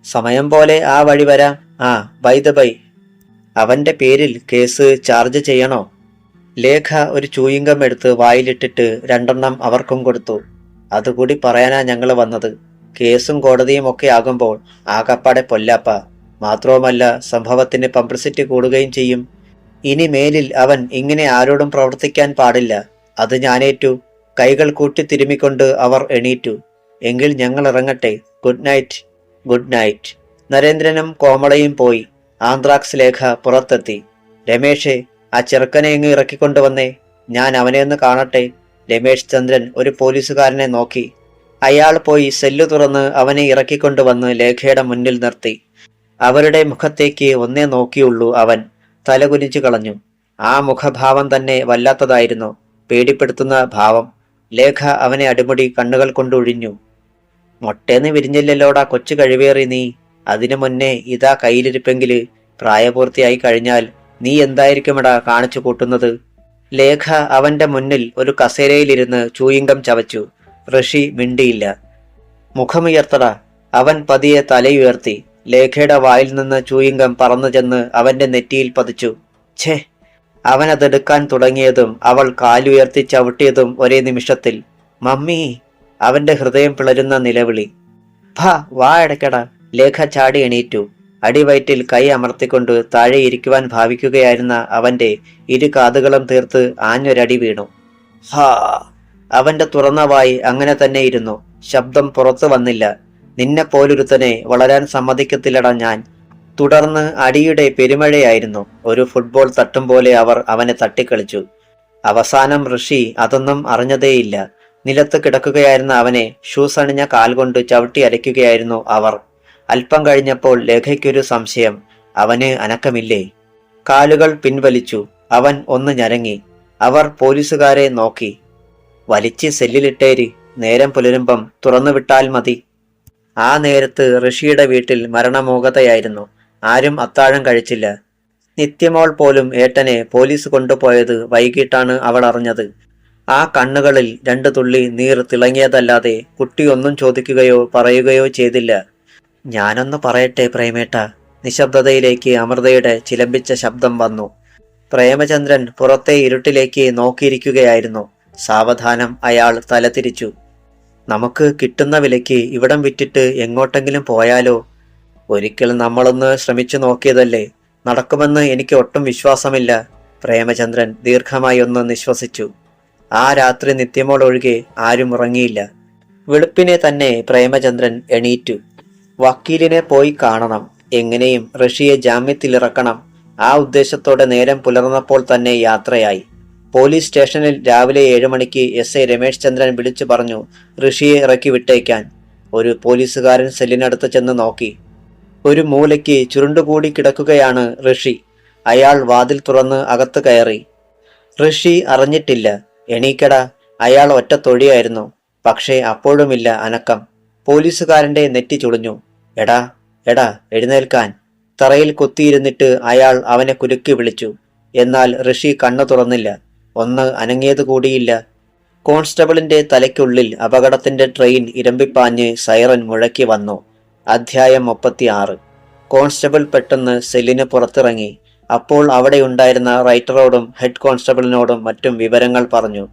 സമയം പോലെ ആ വഴി വരാം. ആ, ബൈ ദ ബൈ, അവന്റെ പേരിൽ കേസ് ചാർജ് ചെയ്യണോ? ലേഖ ഒരു ചൂയിങ്കം എടുത്ത് വായിലിട്ടിട്ട് 2 അവർക്കും കൊടുത്തു. അതുകൂടി പറയാനാ ഞങ്ങൾ വന്നത്. കേസും കോടതിയും ഒക്കെ ആകുമ്പോൾ ആകപ്പാടെ പൊല്ലാപ്പ. മാത്രവുമല്ല, സംഭവത്തിന് പബ്ലിസിറ്റി കൂടുകയും ചെയ്യും. ഇനി മേലിൽ അവൻ ഇങ്ങനെ ആരോടും പ്രവർത്തിക്കാൻ പാടില്ല. അത് ഞാനേറ്റു. കൈകൾ കൂട്ടി തിരുമിക്കൊണ്ട് അവർ എണീറ്റു. എങ്കിൽ ഞങ്ങൾ ഇറങ്ങട്ടെ. Good night. Good night. നരേന്ദ്രനും കോമളയും പോയി. ആന്ത്രാക്സ് ലേഖ പുറത്തെത്തി. രമേഷേ, ആ ചെറുക്കനെ ഇങ്ങ് ഇറക്കിക്കൊണ്ടുവന്നേ, ഞാൻ അവനെ ഒന്ന് കാണട്ടെ. രമേശ് ചന്ദ്രൻ ഒരു പോലീസുകാരനെ നോക്കി. അയാൾ പോയി സെല്ല് തുറന്ന് അവനെ ഇറക്കിക്കൊണ്ടുവന്ന് ലേഖയുടെ മുന്നിൽ നിർത്തി. അവരുടെ മുഖത്തേക്ക് ഒന്നേ നോക്കിയുള്ളൂ. അവൻ തലകുനിച്ചു കളഞ്ഞു. ആ മുഖഭാവം തന്നെ വല്ലാത്തതായിരുന്നു, പേടിപ്പെടുത്തുന്ന ഭാവം. ലേഖ അവനെ അടിമുടി കണ്ണുകൾ കൊണ്ടൊഴിഞ്ഞു. മൊട്ടേന്ന് വിരിഞ്ഞില്ലല്ലോടാ കൊച്ചു കഴിവേറി നീ. അതിനു മുന്നേ ഇതാ കയ്യിലിരിപ്പെങ്കില് പ്രായപൂർത്തിയായി കഴിഞ്ഞാൽ നീ എന്തായിരിക്കുമെടാ കാണിച്ചു കൂട്ടുന്നത്? ലേഖ അവന്റെ മുന്നിൽ ഒരു കസേരയിലിരുന്ന് ചൂയിങ്കം ചവച്ചു. ഋഷി മിണ്ടിയില്ല. മുഖമുയർത്തടാ. അവൻ പതിയെ തലയുയർത്തി. ലേഖയുടെ വായിൽ നിന്ന് ചൂയിങ്കം പറന്നു ചെന്ന് അവന്റെ നെറ്റിയിൽ പതിച്ചു. ഛേ! അവനതെടുക്കാൻ തുടങ്ങിയതും അവൾ കാലുയർത്തി ചവിട്ടിയതും ഒരേ നിമിഷത്തിൽ. മമ്മി! അവന്റെ ഹൃദയം പിളരുന്ന നിലവിളി. ഭാ വാ അടയ്ക്കടാ. ലേഖ ചാടി എണീറ്റു. അടിവയറ്റിൽ കൈ അമർത്തിക്കൊണ്ട് താഴെ ഇരിക്കുവാൻ ഭാവിക്കുകയായിരുന്ന അവന്റെ 2 കാതുകളും തീർത്ത് ആഞ്ഞൊരടി വീണു. ഹാ! അവന്റെ തുറന്ന വായി അങ്ങനെ തന്നെ ഇരുന്നു. ശബ്ദം പുറത്തു വന്നില്ല. നിന്നെപ്പോലൊരുത്തനെ വളരാൻ സമ്മതിക്കത്തില്ലടാ ഞാൻ. തുടർന്ന് അടിയുടെ പെരുമഴയായിരുന്നു. ഒരു ഫുട്ബോൾ തട്ടും പോലെ അവർ അവനെ തട്ടിക്കളിച്ചു. അവസാനം ഋഷി അതൊന്നും അറിഞ്ഞതേയില്ല. നിലത്ത് കിടക്കുകയായിരുന്ന അവനെ ഷൂസ് അണിഞ്ഞ കാൽ കൊണ്ട് ചവിട്ടി അരയ്ക്കുകയായിരുന്നു അവർ. അല്പം കഴിഞ്ഞപ്പോൾ ലേഖയ്ക്കൊരു സംശയം. അവന് അനക്കമില്ലേ? കാലുകൾ പിൻവലിച്ചു. അവൻ ഒന്ന് ഞരങ്ങി. അവർ പോലീസുകാരെ നോക്കി. വലിച്ച് സെല്ലിലിട്ടേര്, നേരം പുലരുമ്പം തുറന്നുവിട്ടാൽ മതി. ആ നേരത്ത് ഋഷിയുടെ വീട്ടിൽ മരണമോകതയായിരുന്നു. ആരും അത്താഴം കഴിച്ചില്ല. നിത്യമോൾ പോലും ഏട്ടനെ പോലീസ് കൊണ്ടുപോയത് വൈകിട്ടാണ് അവൾ അറിഞ്ഞത്. ആ കണ്ണുകളിൽ 2 തുള്ളി നീർ തിളങ്ങിയതല്ലാതെ കുട്ടിയൊന്നും ചോദിക്കുകയോ പറയുകയോ ചെയ്തില്ല. ഞാനൊന്ന് പറയട്ടെ പ്രേമേട്ട. നിശബ്ദതയിലേക്ക് അമൃതയുടെ ചിലമ്പിച്ച ശബ്ദം വന്നു. പ്രേമചന്ദ്രൻ പുറത്തെ ഇരുട്ടിലേക്ക് നോക്കിയിരിക്കുകയായിരുന്നു. സാവധാനം അയാൾ തലതിരിച്ചു. നമുക്ക് കിട്ടുന്ന വിലയ്ക്ക് ഇവിടം വിറ്റിട്ട് എങ്ങോട്ടെങ്കിലും പോയാലോ? ഒരിക്കൽ നമ്മളൊന്ന് ശ്രമിച്ചു നോക്കിയതല്ലേ. നടക്കുമെന്ന് എനിക്ക് ഒട്ടും വിശ്വാസമില്ല. പ്രേമചന്ദ്രൻ ദീർഘമായി ഒന്ന് നിശ്വസിച്ചു. ആ രാത്രി നിത്യമോൾ ഒഴികെ ആരും ഉറങ്ങിയില്ല. വെളുപ്പിനെ തന്നെ പ്രേമചന്ദ്രൻ എണീറ്റു. വക്കീലിനെ പോയി കാണണം. എങ്ങനെയും ഋഷിയെ ജാമ്യത്തിലിറക്കണം. ആ ഉദ്ദേശത്തോടെ നേരം പുലർന്നപ്പോൾ തന്നെ യാത്രയായി. പോലീസ് സ്റ്റേഷനിൽ രാവിലെ 7 മണിക്ക് എസ് ഐ രമേശ് ചന്ദ്രൻ വിളിച്ചു പറഞ്ഞു ഋഷിയെ ഇറക്കി വിട്ടേക്കാൻ. ഒരു പോലീസുകാരൻ സെല്ലിനടുത്ത് ചെന്ന് നോക്കി. ഒരു മൂലയ്ക്ക് ചുരുണ്ടുകൂടി കിടക്കുകയാണ് ഋഷി. അയാൾ വാതിൽ തുറന്ന് അകത്ത് കയറി. ഋഷി അറിഞ്ഞിട്ടില്ല. എണീക്കടാ. അയാൾ ഒറ്റ തൊഴിയായിരുന്നു. പക്ഷേ അപ്പോഴുമില്ല അനക്കം. പോലീസുകാരന്റെ നെറ്റി ചുളിഞ്ഞു. എടാ എടാ എഴുന്നേൽക്കാൻ. തറയിൽ കുത്തിയിരുന്നിട്ട് അയാൾ അവനെ കുലുക്കി വിളിച്ചു. എന്നാൽ ഋഷി കണ്ണു തുറന്നില്ല. ഒന്ന് അനങ്ങിയത് കൂടിയില്ല. കോൺസ്റ്റബിളിന്റെ തലയ്ക്കുള്ളിൽ അപകടത്തിന്റെ ട്രെയിൻ ഇരമ്പിപ്പാഞ്ഞ് സൈറൻ മുഴക്കി വന്നു. അധ്യായം 36. കോൺസ്റ്റബിൾ പെട്ടെന്ന് സെല്ലിന് പുറത്തിറങ്ങി. അപ്പോൾ അവിടെയുണ്ടായിരുന്ന റൈറ്ററോടും ഹെഡ് കോൺസ്റ്റബിളിനോടും മറ്റും വിവരങ്ങൾ പറഞ്ഞു.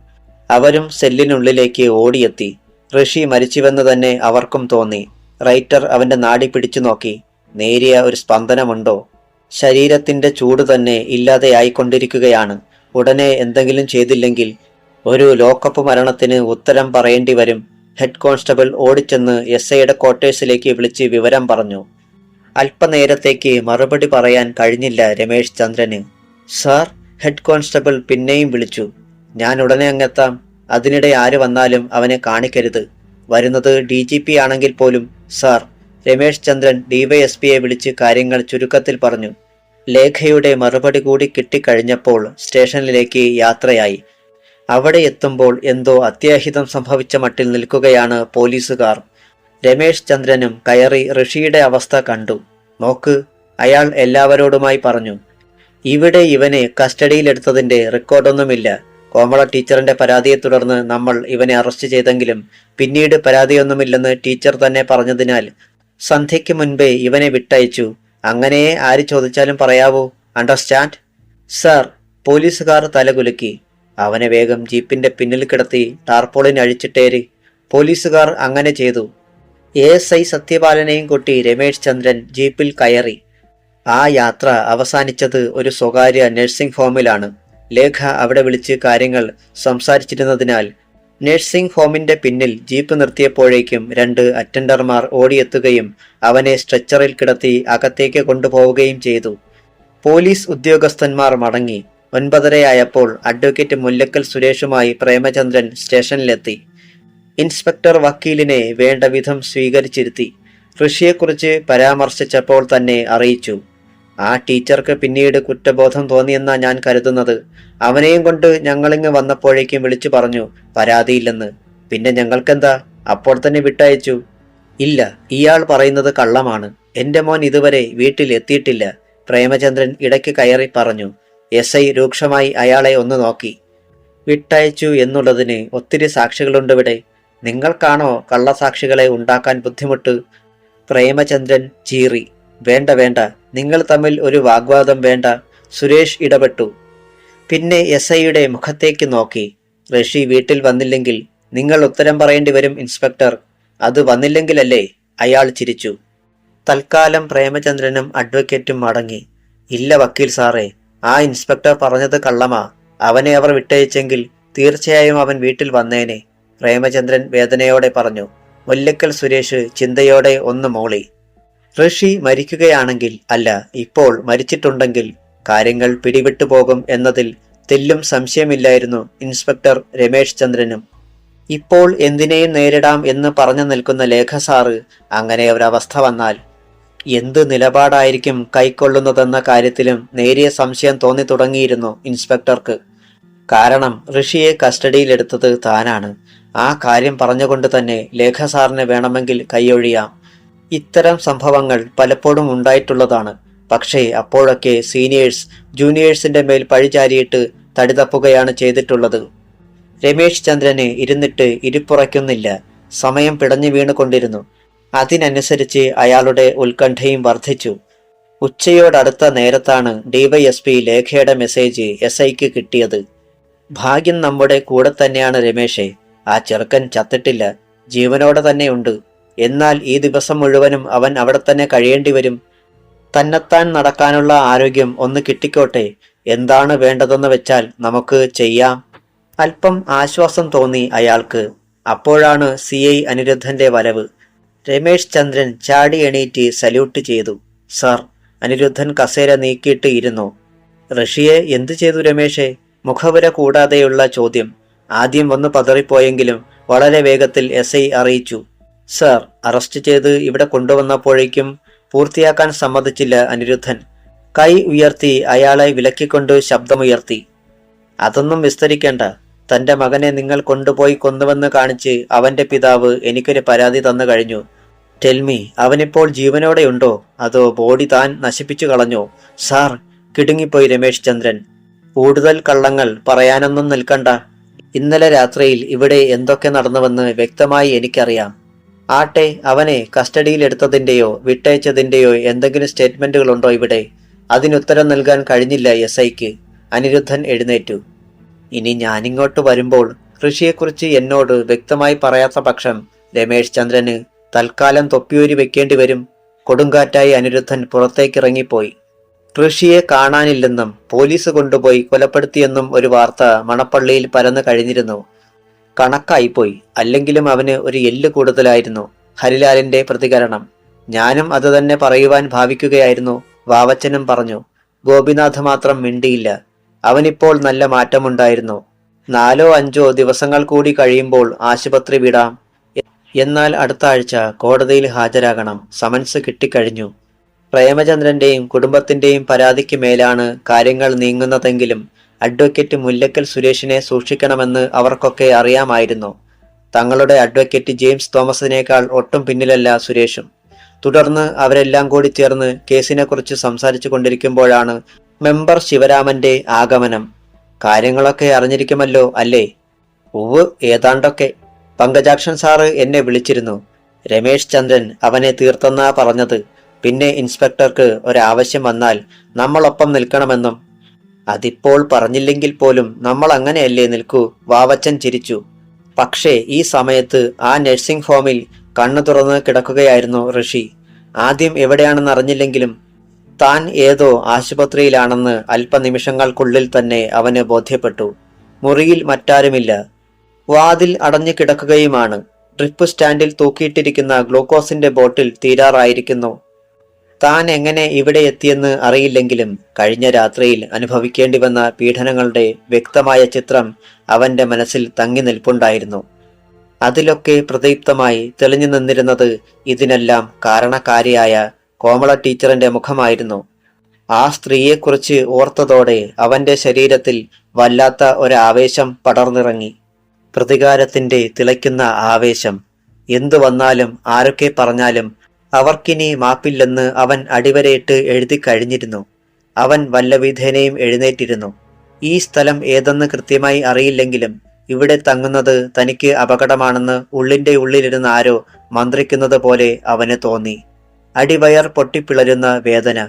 അവരും സെല്ലിനുള്ളിലേക്ക് ഓടിയെത്തി. ഋഷി മരിച്ചുവെന്ന് തന്നെ അവർക്കും തോന്നി. റൈറ്റർ അവന്റെ നാടി പിടിച്ചു നോക്കി. നേരിയ ഒരു സ്പന്ദനമുണ്ടോ? ശരീരത്തിന്റെ ചൂട് തന്നെ ഇല്ലാതെയായിക്കൊണ്ടിരിക്കുകയാണ്. ഉടനെ എന്തെങ്കിലും ചെയ്തില്ലെങ്കിൽ ഒരു ലോക്കപ്പ് മരണത്തിന് ഉത്തരം പറയേണ്ടി വരും. ഹെഡ് കോൺസ്റ്റബിൾ ഓടിച്ചെന്ന് എസ്ഐയുടെ ക്വാർട്ടേഴ്സിലേക്ക് വിളിച്ച് വിവരം പറഞ്ഞു. അല്പനേരത്തേക്ക് മറുപടി പറയാൻ കഴിഞ്ഞില്ല രമേശ് ചന്ദ്രന്. സാർ, ഹെഡ് കോൺസ്റ്റബിൾ പിന്നെയും വിളിച്ചു. ഞാൻ ഉടനെ അങ്ങെത്താം. അതിനിടെ ആര് വന്നാലും അവനെ കാണിക്കരുത്. വരുന്നത് DGP ആണെങ്കിൽ പോലും. സാർ, രമേശ് ചന്ദ്രൻ DYSPയെ വിളിച്ച് കാര്യങ്ങൾ ചുരുക്കത്തിൽ പറഞ്ഞു. ലേഖയുടെ മറുപടി കൂടി കിട്ടിക്കഴിഞ്ഞപ്പോൾ സ്റ്റേഷനിലേക്ക് യാത്രയായി. അവിടെ എത്തുമ്പോൾ എന്തോ അത്യാഹിതം സംഭവിച്ച മട്ടിൽ നിൽക്കുകയാണ് പോലീസുകാർ. രമേശ് ചന്ദ്രനും കയറി ഋഷിയുടെ അവസ്ഥ കണ്ടു. നോക്ക്, അയാൾ എല്ലാവരോടുമായി പറഞ്ഞു. ഇവിടെ ഇവനെ കസ്റ്റഡിയിലെടുത്തതിന്റെ റെക്കോർഡൊന്നുമില്ല. കോമള ടീച്ചറിന്റെ പരാതിയെ തുടർന്ന് നമ്മൾ ഇവനെ അറസ്റ്റ് ചെയ്തെങ്കിലും പിന്നീട് പരാതിയൊന്നുമില്ലെന്ന് ടീച്ചർ തന്നെ പറഞ്ഞതിനാൽ സന്ധ്യയ്ക്ക് മുൻപേ ഇവനെ വിട്ടയച്ചു. അങ്ങനെയേ ആര് ചോദിച്ചാലും പറയാവൂ. അണ്ടർസ്റ്റാൻഡ്? സാർ. പോലീസുകാർ തലകുലുക്കി. അവനെ വേഗം ജീപ്പിന്റെ പിന്നിൽ കിടത്തി ടാർപോളിൻ അഴിച്ചിട്ടേര്. പോലീസുകാർ അങ്ങനെ ചെയ്തു. ASI സത്യപാലനെയും കൂട്ടി രമേശ് ചന്ദ്രൻ ജീപ്പിൽ കയറി. ആ യാത്ര അവസാനിച്ചത് ഒരു സ്വകാര്യ നഴ്സിംഗ് ഹോമിലാണ്. ലേഖ അവിടെ വിളിച്ച് കാര്യങ്ങൾ സംസാരിച്ചിരുന്നതിനാൽ നഴ്സിംഗ് ഹോമിന്റെ പിന്നിൽ ജീപ്പ് നിർത്തിയപ്പോഴേക്കും 2 അറ്റൻഡർമാർ ഓടിയെത്തുകയും അവനെ സ്ട്രെച്ചറിൽ കിടത്തി അകത്തേക്ക് കൊണ്ടുപോവുകയും ചെയ്തു. പോലീസ് ഉദ്യോഗസ്ഥന്മാർ മടങ്ങി. 9:30 അഡ്വക്കേറ്റ് മുല്ലക്കൽ സുരേഷുമായി പ്രേമചന്ദ്രൻ സ്റ്റേഷനിലെത്തി. ഇൻസ്പെക്ടർ വക്കീലിനെ വേണ്ട വിധം സ്വീകരിച്ചിരുത്തി. ഋഷിയെക്കുറിച്ച് പരാമർശിച്ചപ്പോൾ തന്നെ അറിയിച്ചു. ആ ടീച്ചർക്ക് പിന്നീട് കുറ്റബോധം തോന്നിയെന്നാ ഞാൻ കരുതുന്നത്. അവനെയും കൊണ്ട് ഞങ്ങളിങ്ങ് വന്നപ്പോഴേക്കും വിളിച്ചു പറഞ്ഞു പരാതിയില്ലെന്ന്. പിന്നെ ഞങ്ങൾക്കെന്താ? അപ്പോൾ തന്നെ വിട്ടയച്ചു. ഇല്ല, ഇയാൾ പറയുന്നത് കള്ളമാണ്. എന്റെ മോൻ ഇതുവരെ വീട്ടിൽ എത്തിയിട്ടില്ല. പ്രേമചന്ദ്രൻ ഇടയ്ക്ക് കയറി പറഞ്ഞു. SI രൂക്ഷമായി അയാളെ ഒന്ന് നോക്കി. വിട്ടയച്ചു എന്നുള്ളതിന് ഒത്തിരി സാക്ഷികളുണ്ടിവിടെ. നിങ്ങൾക്കാണോ കള്ളസാക്ഷികളെ ഉണ്ടാക്കാൻ ബുദ്ധിമുട്ട്? പ്രേമചന്ദ്രൻ ചീറി. വേണ്ട വേണ്ട, നിങ്ങൾ തമ്മിൽ ഒരു വാഗ്വാദം വേണ്ട. സുരേഷ് ഇടപെട്ടു. പിന്നെ SIയുടെ മുഖത്തേക്ക് നോക്കി. ഋഷി വീട്ടിൽ വന്നില്ലെങ്കിൽ നിങ്ങൾ ഉത്തരം പറയേണ്ടി വരും ഇൻസ്പെക്ടർ. അത് വന്നില്ലെങ്കിലല്ലേ? അയാൾ ചിരിച്ചു. തൽക്കാലം പ്രേമചന്ദ്രനും അഡ്വക്കേറ്റും മടങ്ങി. ഇല്ല വക്കീൽ സാറേ, ആ ഇൻസ്പെക്ടർ പറഞ്ഞത് കള്ളമാ. അവനെ അവർ വിട്ടയച്ചെങ്കിൽ തീർച്ചയായും അവൻ വീട്ടിൽ വന്നേനെ. പ്രേമചന്ദ്രൻ വേദനയോടെ പറഞ്ഞു. മുല്ലക്കൽ സുരേഷ് ചിന്തയോടെ ഒന്ന് മൂളി. ഋഷി മരിക്കുകയാണെങ്കിൽ, അല്ല ഇപ്പോൾ മരിച്ചിട്ടുണ്ടെങ്കിൽ കാര്യങ്ങൾ പിടിവിട്ടു പോകും എന്നതിൽ തെല്ലും സംശയമില്ലായിരുന്നു ഇൻസ്പെക്ടർ രമേശ് ചന്ദ്രനും. ഇപ്പോൾ എന്തിനേയും നേരിടാം എന്ന് പറഞ്ഞു നിൽക്കുന്ന ലേഖ സാറ് അങ്ങനെ ഒരവസ്ഥ വന്നാൽ എന്ത് നിലപാടായിരിക്കും കൈക്കൊള്ളുന്നതെന്ന കാര്യത്തിലും നേരിയ സംശയം തോന്നി തുടങ്ങിയിരുന്നു ഇൻസ്പെക്ടർക്ക്. കാരണം ഋഷിയെ കസ്റ്റഡിയിലെടുത്തത് താനാണ്. ആ കാര്യം പറഞ്ഞുകൊണ്ട് തന്നെ ലേഖ സാറിന് വേണമെങ്കിൽ കൈയൊഴിയാം. ഇത്തരം സംഭവങ്ങൾ പലപ്പോഴും ഉണ്ടായിട്ടുള്ളതാണ്. പക്ഷേ അപ്പോഴൊക്കെ സീനിയേഴ്സ് ജൂനിയേഴ്സിന്റെ മേൽ പഴിചാരിയിട്ട് തടിതപ്പുകയാണ് ചെയ്തിട്ടുള്ളത്. രമേശ് ചന്ദ്രന് ഇരുന്നിട്ട് ഇരിപ്പുറയ്ക്കുന്നില്ല. സമയം പിടഞ്ഞു വീണുകൊണ്ടിരുന്നു. അതിനനുസരിച്ച് അയാളുടെ ഉത്കണ്ഠയും വർദ്ധിച്ചു. ഉച്ചയോടടുത്ത നേരത്താണ് DYSP ലേഖയുടെ മെസ്സേജ് SIക്ക് കിട്ടിയത്. ഭാഗ്യം നമ്മുടെ കൂടെ തന്നെയാണ് രമേശേ. ആ ചെറുക്കൻ ചത്തിട്ടില്ല, ജീവനോടെ തന്നെയുണ്ട്. എന്നാൽ ഈ ദിവസം മുഴുവനും അവൻ അവിടെ തന്നെ കഴിയേണ്ടി വരും. തന്നെത്താൻ നടക്കാനുള്ള ആരോഗ്യം ഒന്ന് കിട്ടിക്കോട്ടെ. എന്താണ് വേണ്ടതെന്ന് വെച്ചാൽ നമുക്ക് ചെയ്യാം. അല്പം ആശ്വാസം തോന്നി അയാൾക്ക്. അപ്പോഴാണ് CI അനിരുദ്ധന്റെ വരവ്. രമേശ് ചന്ദ്രൻ ചാടി എണീറ്റ് സല്യൂട്ട് ചെയ്തു. സാർ. അനിരുദ്ധൻ കസേര നീക്കിയിട്ട് ഇരുന്നു. ഋഷിയെ എന്തു ചെയ്തു രമേശേ? മുഖവുര കൂടാതെയുള്ള ചോദ്യം. ആദ്യം വന്ന് പതറിപ്പോയെങ്കിലും വളരെ വേഗത്തിൽ SI അറിയിച്ചു. സാർ, അറസ്റ്റ് ചെയ്ത് ഇവിടെ കൊണ്ടുവന്നപ്പോഴേക്കും പൂർത്തിയാക്കാൻ സമ്മതിച്ചില്ല അനിരുദ്ധൻ. കൈ ഉയർത്തി അയാളെ വിലക്കിക്കൊണ്ട് ശബ്ദമുയർത്തി. അതൊന്നും വിസ്തരിക്കേണ്ട. തന്റെ മകനെ നിങ്ങൾ കൊണ്ടുപോയി കൊന്നുവെന്ന് കാണിച്ച് അവന്റെ പിതാവ് എനിക്കൊരു പരാതി തന്നു കഴിഞ്ഞു. ടെൽമി, അവനിപ്പോൾ ജീവനോടെയുണ്ടോ അതോ ബോഡി താൻ നശിപ്പിച്ചു കളഞ്ഞോ? സാർ, കിടുങ്ങിപ്പോയി രമേശ് ചന്ദ്രൻ. കൂടുതൽ കള്ളങ്ങൾ പറയാനൊന്നും നിൽക്കണ്ട. ഇന്നലെ രാത്രിയിൽ ഇവിടെ എന്തൊക്കെ നടന്നുവെന്ന് വ്യക്തമായി എനിക്കറിയാം. ആട്ടെ, അവനെ കസ്റ്റഡിയിലെടുത്തതിന്റെയോ വിട്ടയച്ചതിന്റെയോ എന്തെങ്കിലും സ്റ്റേറ്റ്മെന്റുകളുണ്ടോ ഇവിടെ? അതിനുത്തരം നൽകാൻ കഴിഞ്ഞില്ല SIക്ക്. അനിരുദ്ധൻ എഴുന്നേറ്റു. ഇനി ഞാനിങ്ങോട്ട് വരുമ്പോൾ ഋഷിയെക്കുറിച്ച് എന്നോട് വ്യക്തമായി പറയാത്ത പക്ഷം രമേശ് ചന്ദ്രന് തൽക്കാലം തൊപ്പിയൂരി വെക്കേണ്ടി വരും. കൊടുങ്കാറ്റായി അനിരുദ്ധൻ പുറത്തേക്കിറങ്ങിപ്പോയി. ഋഷിയെ കാണാനില്ലെന്നും പോലീസ് കൊണ്ടുപോയി കൊലപ്പെടുത്തിയെന്നും ഒരു വാർത്ത മണപ്പള്ളിയിൽ പരന്നു കഴിഞ്ഞിരുന്നു. കണക്കായിപ്പോയി. അല്ലെങ്കിലും അവന് ഒരു എല്ല് കൂടുതലായിരുന്നു. ഹരിലാലിന്റെ പ്രതികരണം. ഞാനും അത് തന്നെ പറയുവാൻ ഭാവിക്കുകയായിരുന്നു, വാവച്ചനും പറഞ്ഞു. ഗോപിനാഥ് മാത്രം മിണ്ടിയില്ല. അവനിപ്പോൾ നല്ല മാറ്റമുണ്ടായിരുന്നു. 4-5 ദിവസങ്ങൾ കൂടി കഴിയുമ്പോൾ ആശുപത്രി വിടാം. എന്നാൽ അടുത്ത ആഴ്ച കോടതിയിൽ ഹാജരാകണം. സമൻസ് കിട്ടിക്കഴിഞ്ഞു. പ്രേമചന്ദ്രന്റെയും കുടുംബത്തിന്റെയും പരാതിക്ക് മേലാണ് കാര്യങ്ങൾ നീങ്ങുന്നതെങ്കിലും അഡ്വക്കേറ്റ് മുല്ലക്കൽ സുരേഷിനെ സൂക്ഷിക്കണമെന്ന് അവർക്കൊക്കെ അറിയാമായിരുന്നു. തങ്ങളുടെ അഡ്വക്കേറ്റ് ജെയിംസ് തോമസിനേക്കാൾ ഒട്ടും പിന്നിലല്ല സുരേഷും. തുടർന്ന് അവരെല്ലാം കൂടി ചേർന്ന് കേസിനെക്കുറിച്ച് സംസാരിച്ചു കൊണ്ടിരിക്കുമ്പോഴാണ് മെമ്പർ ശിവരാമന്റെ ആഗമനം. കാര്യങ്ങളൊക്കെ അറിഞ്ഞിരിക്കുമല്ലോ അല്ലേ? ഉവ്, ഏതാണ്ടൊക്കെ. പങ്കജാക്ഷൻ സാറ് എന്നെ വിളിച്ചിരുന്നു. രമേശ് ചന്ദ്രൻ അവനെ തീർത്തെന്നാ പറഞ്ഞത്. പിന്നെ ഇൻസ്പെക്ടർക്ക് ഒരാവശ്യം വന്നാൽ നമ്മളൊപ്പം നിൽക്കണമെന്നും. അതിപ്പോൾ പറഞ്ഞില്ലെങ്കിൽ പോലും നമ്മൾ അങ്ങനെയല്ലേ നിൽക്കൂ, വാവച്ചൻ ചിരിച്ചു. പക്ഷേ ഈ സമയത്ത് ആ നഴ്സിംഗ് ഹോമിൽ കണ്ണു തുറന്ന് കിടക്കുകയായിരുന്നു ഋഷി. ആദ്യം എവിടെയാണെന്ന് അറിഞ്ഞില്ലെങ്കിലും താൻ ഏതോ ആശുപത്രിയിലാണെന്ന് അല്പനിമിഷങ്ങൾക്കുള്ളിൽ തന്നെ അവന് ബോധ്യപ്പെട്ടു. മുറിയിൽ മറ്റാരുമില്ല. വാതിൽ അടഞ്ഞു കിടക്കുകയുമാണ്. ട്രിപ്പ് സ്റ്റാൻഡിൽ തൂക്കിയിട്ടിരിക്കുന്ന ഗ്ലൂക്കോസിന്റെ ബോട്ടിൽ തീരാറായിരിക്കുന്നു. താൻ എങ്ങനെ ഇവിടെ എത്തിയെന്ന് അറിയില്ലെങ്കിലും കഴിഞ്ഞ രാത്രിയിൽ അനുഭവിക്കേണ്ടി വന്ന പീഡനങ്ങളുടെ വ്യക്തമായ ചിത്രം അവന്റെ മനസ്സിൽ തങ്ങി നിൽപ്പുണ്ടായിരുന്നു. അതിലൊക്കെ പ്രദീപ്തമായി തെളിഞ്ഞു നിന്നിരുന്നത് ഇതിനെല്ലാം കാരണക്കാരിയായ കോമള ടീച്ചറിന്റെ മുഖമായിരുന്നു. ആ സ്ത്രീയെക്കുറിച്ച് ഓർത്തതോടെ അവന്റെ ശരീരത്തിൽ വല്ലാത്ത ഒരാവേശം പടർന്നിറങ്ങി. പ്രതികാരത്തിന്റെ തിളയ്ക്കുന്ന ആവേശം. എന്തു വന്നാലും ആരൊക്കെ പറഞ്ഞാലും അവർക്കിനി മാപ്പില്ലെന്ന് അവൻ അടിവരയിട്ട് എഴുതി കഴിഞ്ഞിരുന്നു. അവൻ വല്ലവിധേനയും എഴുന്നേറ്റിരുന്നു. ഈ സ്ഥലം ഏതെന്ന് കൃത്യമായി അറിയില്ലെങ്കിലും ഇവിടെ തങ്ങുന്നത് തനിക്ക് അപകടമാണെന്ന് ഉള്ളിന്റെ ഉള്ളിലിരുന്ന് ആരോ മന്ത്രിക്കുന്നത് പോലെ അവന് തോന്നി. അടിവയർ പൊട്ടിപ്പിളരുന്ന വേദന.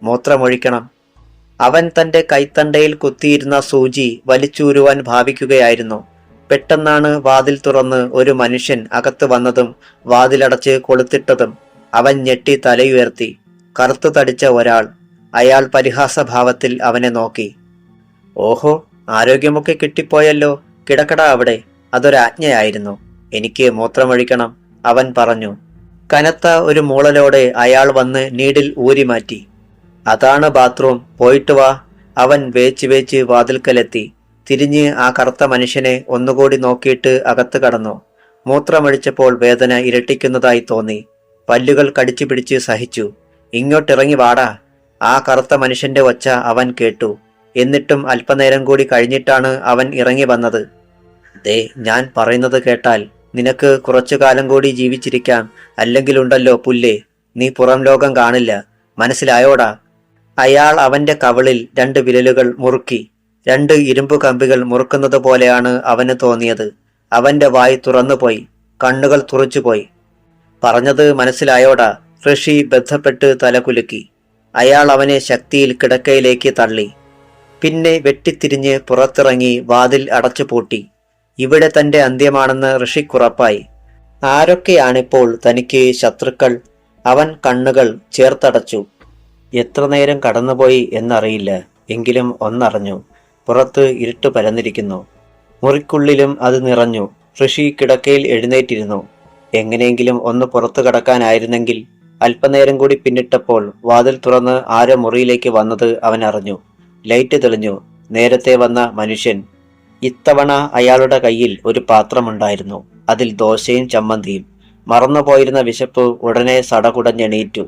മൂത്രമൊഴിക്കണം. അവൻ തന്റെ കൈത്തണ്ടയിൽ കുത്തിയിരുന്ന സൂചി വലിച്ചൂരുവാൻ ഭാവിക്കുകയായിരുന്നു. പെട്ടെന്നാണ് വാതിൽ തുറന്ന് ഒരു മനുഷ്യൻ അകത്ത് വന്നതും വാതിലടച്ച് കൊളുത്തിട്ടതും. അവൻ ഞെട്ടി തലയുയർത്തി. കറുത്തു തടിച്ച ഒരാൾ. അയാൾ പരിഹാസഭാവത്തിൽ അവനെ നോക്കി. ഓഹോ, ആരോഗ്യമൊക്കെ കിട്ടിപ്പോയല്ലോ. കിടക്കട അവിടെ. അതൊരാജ്ഞയായിരുന്നു. എനിക്ക് മൂത്രമൊഴിക്കണം, അവൻ പറഞ്ഞു. കനത്ത ഒരു മൂളലോടെ അയാൾ വന്ന് നീഡിൽ ഊരി മാറ്റി. അതാണ് ബാത്റൂം, പോയിട്ട് വാ. അവൻ വേച്ച് വാതിൽക്കലെത്തി. തിരിഞ്ഞ് ആ കറുത്ത മനുഷ്യനെ ഒന്നുകൂടി നോക്കിയിട്ട് അകത്ത് കടന്നു. മൂത്രമൊഴിച്ചപ്പോൾ വേദന ഇരട്ടിക്കുന്നതായി തോന്നി. പല്ലുകൾ കടിച്ചു പിടിച്ച് സഹിച്ചു. ഇങ്ങോട്ടിറങ്ങി വാടാ. ആ കറുത്ത മനുഷ്യന്റെ ഒച്ച അവൻ കേട്ടു. എന്നിട്ടും അല്പനേരം കൂടി കഴിഞ്ഞിട്ടാണ് അവൻ ഇറങ്ങി വന്നത്. ദേ, ഞാൻ പറയുന്നത് കേട്ടാൽ നിനക്ക് കുറച്ചു കാലം കൂടി ജീവിച്ചിരിക്കാം. അല്ലെങ്കിലുണ്ടല്ലോ പുല്ലേ, നീ പുറം ലോകം കാണില്ല. മനസ്സിലായോടാ? അയാൾ അവന്റെ കവിളിൽ 2 വിരലുകൾ മുറുക്കി. 2 ഇരുമ്പു കമ്പികൾ മുറുക്കുന്നത് പോലെയാണ് അവന് തോന്നിയത്. അവന്റെ വായ് തുറന്നുപോയി. കണ്ണുകൾ തുറച്ചുപോയി. പറഞ്ഞത് മനസ്സിലായോടാ? ഋഷി ബന്ധപ്പെട്ട് തലകുലുക്കി. അയാൾ അവനെ ശക്തിയിൽ കിടക്കയിലേക്ക് തള്ളി. പിന്നെ വെട്ടിത്തിരിഞ്ഞ് പുറത്തിറങ്ങി വാതിൽ അടച്ചു പൂട്ടി. ഇവിടെ തന്റെ അന്ത്യമാണെന്ന് ഋഷിക്കുറപ്പായി. ആരൊക്കെയാണിപ്പോൾ തനിക്ക് ശത്രുക്കൾ? അവൻ കണ്ണുകൾ ചേർത്തടച്ചു. എത്ര നേരം കടന്നുപോയി എന്നറിയില്ല. എങ്കിലും ഒന്നറിഞ്ഞു, പുറത്ത് ഇരുട്ട് പരന്നിരിക്കുന്നു. മുറിക്കുള്ളിലും അത് നിറഞ്ഞു. ഋഷി കിടക്കയിൽ എഴുന്നേറ്റിരുന്നു. എങ്ങനെയെങ്കിലും ഒന്ന് പുറത്തു കടക്കാനായിരുന്നെങ്കിൽ. അല്പനേരം കൂടി പിന്നിട്ടപ്പോൾ വാതിൽ തുറന്ന് ആരോ മുറിയിലേക്ക് വന്നത് അവൻ അറിഞ്ഞു. ലൈറ്റ് തെളിഞ്ഞു. നേരത്തെ വന്ന മനുഷ്യൻ. ഇത്തവണ അയാളുടെ കയ്യിൽ ഒരു പാത്രമുണ്ടായിരുന്നു. അതിൽ ദോശയും ചമ്മന്തിയും. മറന്നുപോയിരുന്ന വിശപ്പ് ഉടനെ സടകുടഞ്ഞെണീറ്റു.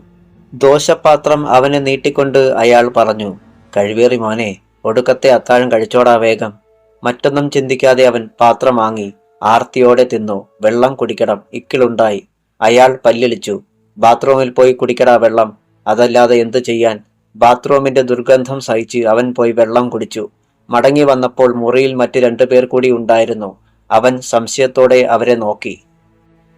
ദോശപാത്രം അവന് നീട്ടിക്കൊണ്ട് അയാൾ പറഞ്ഞു, കഴിവേറി മോനെ, ഒടുക്കത്തെ അത്താഴം കഴിച്ചോടാ വേഗം. മറ്റൊന്നും ചിന്തിക്കാതെ അവൻ പാത്രം വാങ്ങി ആർത്തിയോടെ തിന്നു. വെള്ളം കുടിക്കണം, ഇക്കിളുണ്ടായി. അയാൾ പല്ലിളിച്ചു. ബാത്റൂമിൽ പോയി കുടിക്കടാ വെള്ളം, അതല്ലാതെ എന്തു ചെയ്യാൻ. ബാത്റൂമിന്റെ ദുർഗന്ധം സഹിച്ച് അവൻ പോയി വെള്ളം കുടിച്ചു. മടങ്ങി വന്നപ്പോൾ മുറിയിൽ മറ്റ് 2 പേർ കൂടി ഉണ്ടായിരുന്നു. അവൻ സംശയത്തോടെ അവരെ നോക്കി.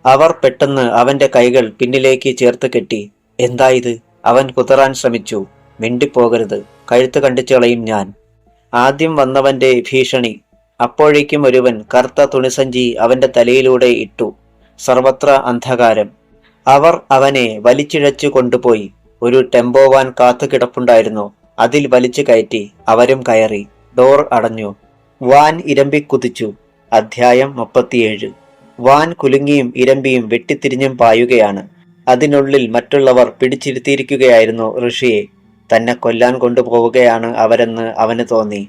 അവർ പെട്ടെന്ന് അവന്റെ കൈകൾ പിന്നിലേക്ക് ചേർത്ത് കെട്ടി. എന്തായത്? അവൻ കുതറാൻ ശ്രമിച്ചു. മിണ്ടിപ്പോകരുത്, കഴുത്ത് കണ്ടിച്ചു കളയും ഞാൻ. ആദ്യം വന്നവന്റെ ഭീഷണി. അപ്പോഴേക്കും ഒരുവൻ കറുത്ത തുണിസഞ്ചി അവന്റെ തലയിലൂടെ ഇട്ടു. സർവത്ര അന്ധകാരം. അവർ അവനെ വലിച്ചിഴച്ചു കൊണ്ടുപോയി. ഒരു ടെമ്പോ വാൻ കാത്തു കിടപ്പുണ്ടായിരുന്നു. അതിൽ വലിച്ചു കയറ്റി. അവരും കയറി. ഡോർ അടഞ്ഞു. വാൻ ഇരമ്പിക്കുതിച്ചു. അധ്യായം 37. വാൻ കുലുങ്ങിയും ഇരമ്പിയും വെട്ടിത്തിരിഞ്ഞും പായുകയാണ്. അതിനുള്ളിൽ മറ്റുള്ളവർ പിടിച്ചിരുത്തിയിരിക്കുകയായിരുന്നു ഋഷിയെ. തന്നെ കൊല്ലാൻ കൊണ്ടുപോവുകയാണ് അവരെന്ന് അവന് തോന്നി.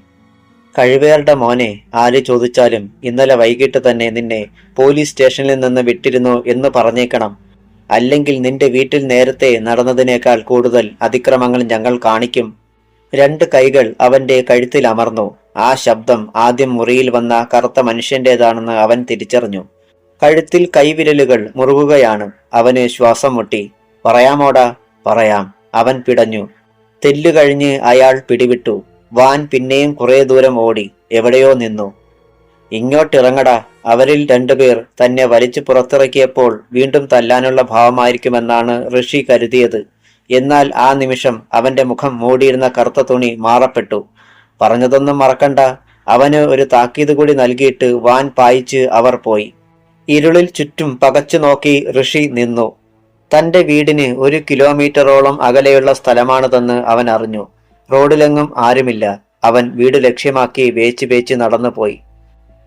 കഴിവേറുടെ മോനെ, ആര് ചോദിച്ചാലും ഇന്നലെ വൈകിട്ട് തന്നെ നിന്നെ പോലീസ് സ്റ്റേഷനിൽ നിന്ന് വിട്ടിരുന്നു എന്ന് പറഞ്ഞേക്കണം. അല്ലെങ്കിൽ നിന്റെ വീട്ടിൽ നേരത്തെ നടന്നതിനേക്കാൾ കൂടുതൽ അതിക്രമങ്ങൾ ഞങ്ങൾ കാണിക്കും. 2 കൈകൾ അവന്റെ കഴുത്തിൽ അമർന്നു. ആ ശബ്ദം ആദ്യം മുറിയിൽ വന്ന കറുത്ത മനുഷ്യന്റേതാണെന്ന് അവൻ തിരിച്ചറിഞ്ഞു. കഴുത്തിൽ കൈവിരലുകൾ മുറുകുകയാണ്. അവന് ശ്വാസം മുട്ടി. പറയാമോടാ? പറയാം. അവൻ പിടഞ്ഞു. തെല്ലു കഴിഞ്ഞ് അയാൾ പിടിവിട്ടു. വാൻ പിന്നെയും കുറെ ദൂരം ഓടി. എവിടെയോ നിന്നു. ഇങ്ങോട്ടിറങ്ങടാ. അവരിൽ 2 പേർ തന്നെ വലിച്ചു പുറത്തിറക്കിയപ്പോൾ വീണ്ടും തല്ലാനുള്ള ഭാവമായിരിക്കുമെന്നാണ് ഋഷി കരുതിയത്. എന്നാൽ ആ നിമിഷം അവന്റെ മുഖം മൂടിയിരുന്ന കറുത്ത തുണി മാറപ്പെട്ടു. പറഞ്ഞതൊന്നും മറക്കണ്ട. അവന് ഒരു താക്കീത് കൂടി നൽകിയിട്ട് വാൻ പായിച്ച് അവർ പോയി. ഇരുളിൽ ചുറ്റും പകച്ചു നോക്കി ഋഷി നിന്നു. തന്റെ വീടിന് 1 കിലോമീറ്ററോളം അകലെയുള്ള സ്ഥലമാണിതെന്ന് അവൻ അറിഞ്ഞു. റോഡിലെങ്ങും ആരുമില്ല. അവൻ വീട് ലക്ഷ്യമാക്കി വേച്ച് നടന്നുപോയി.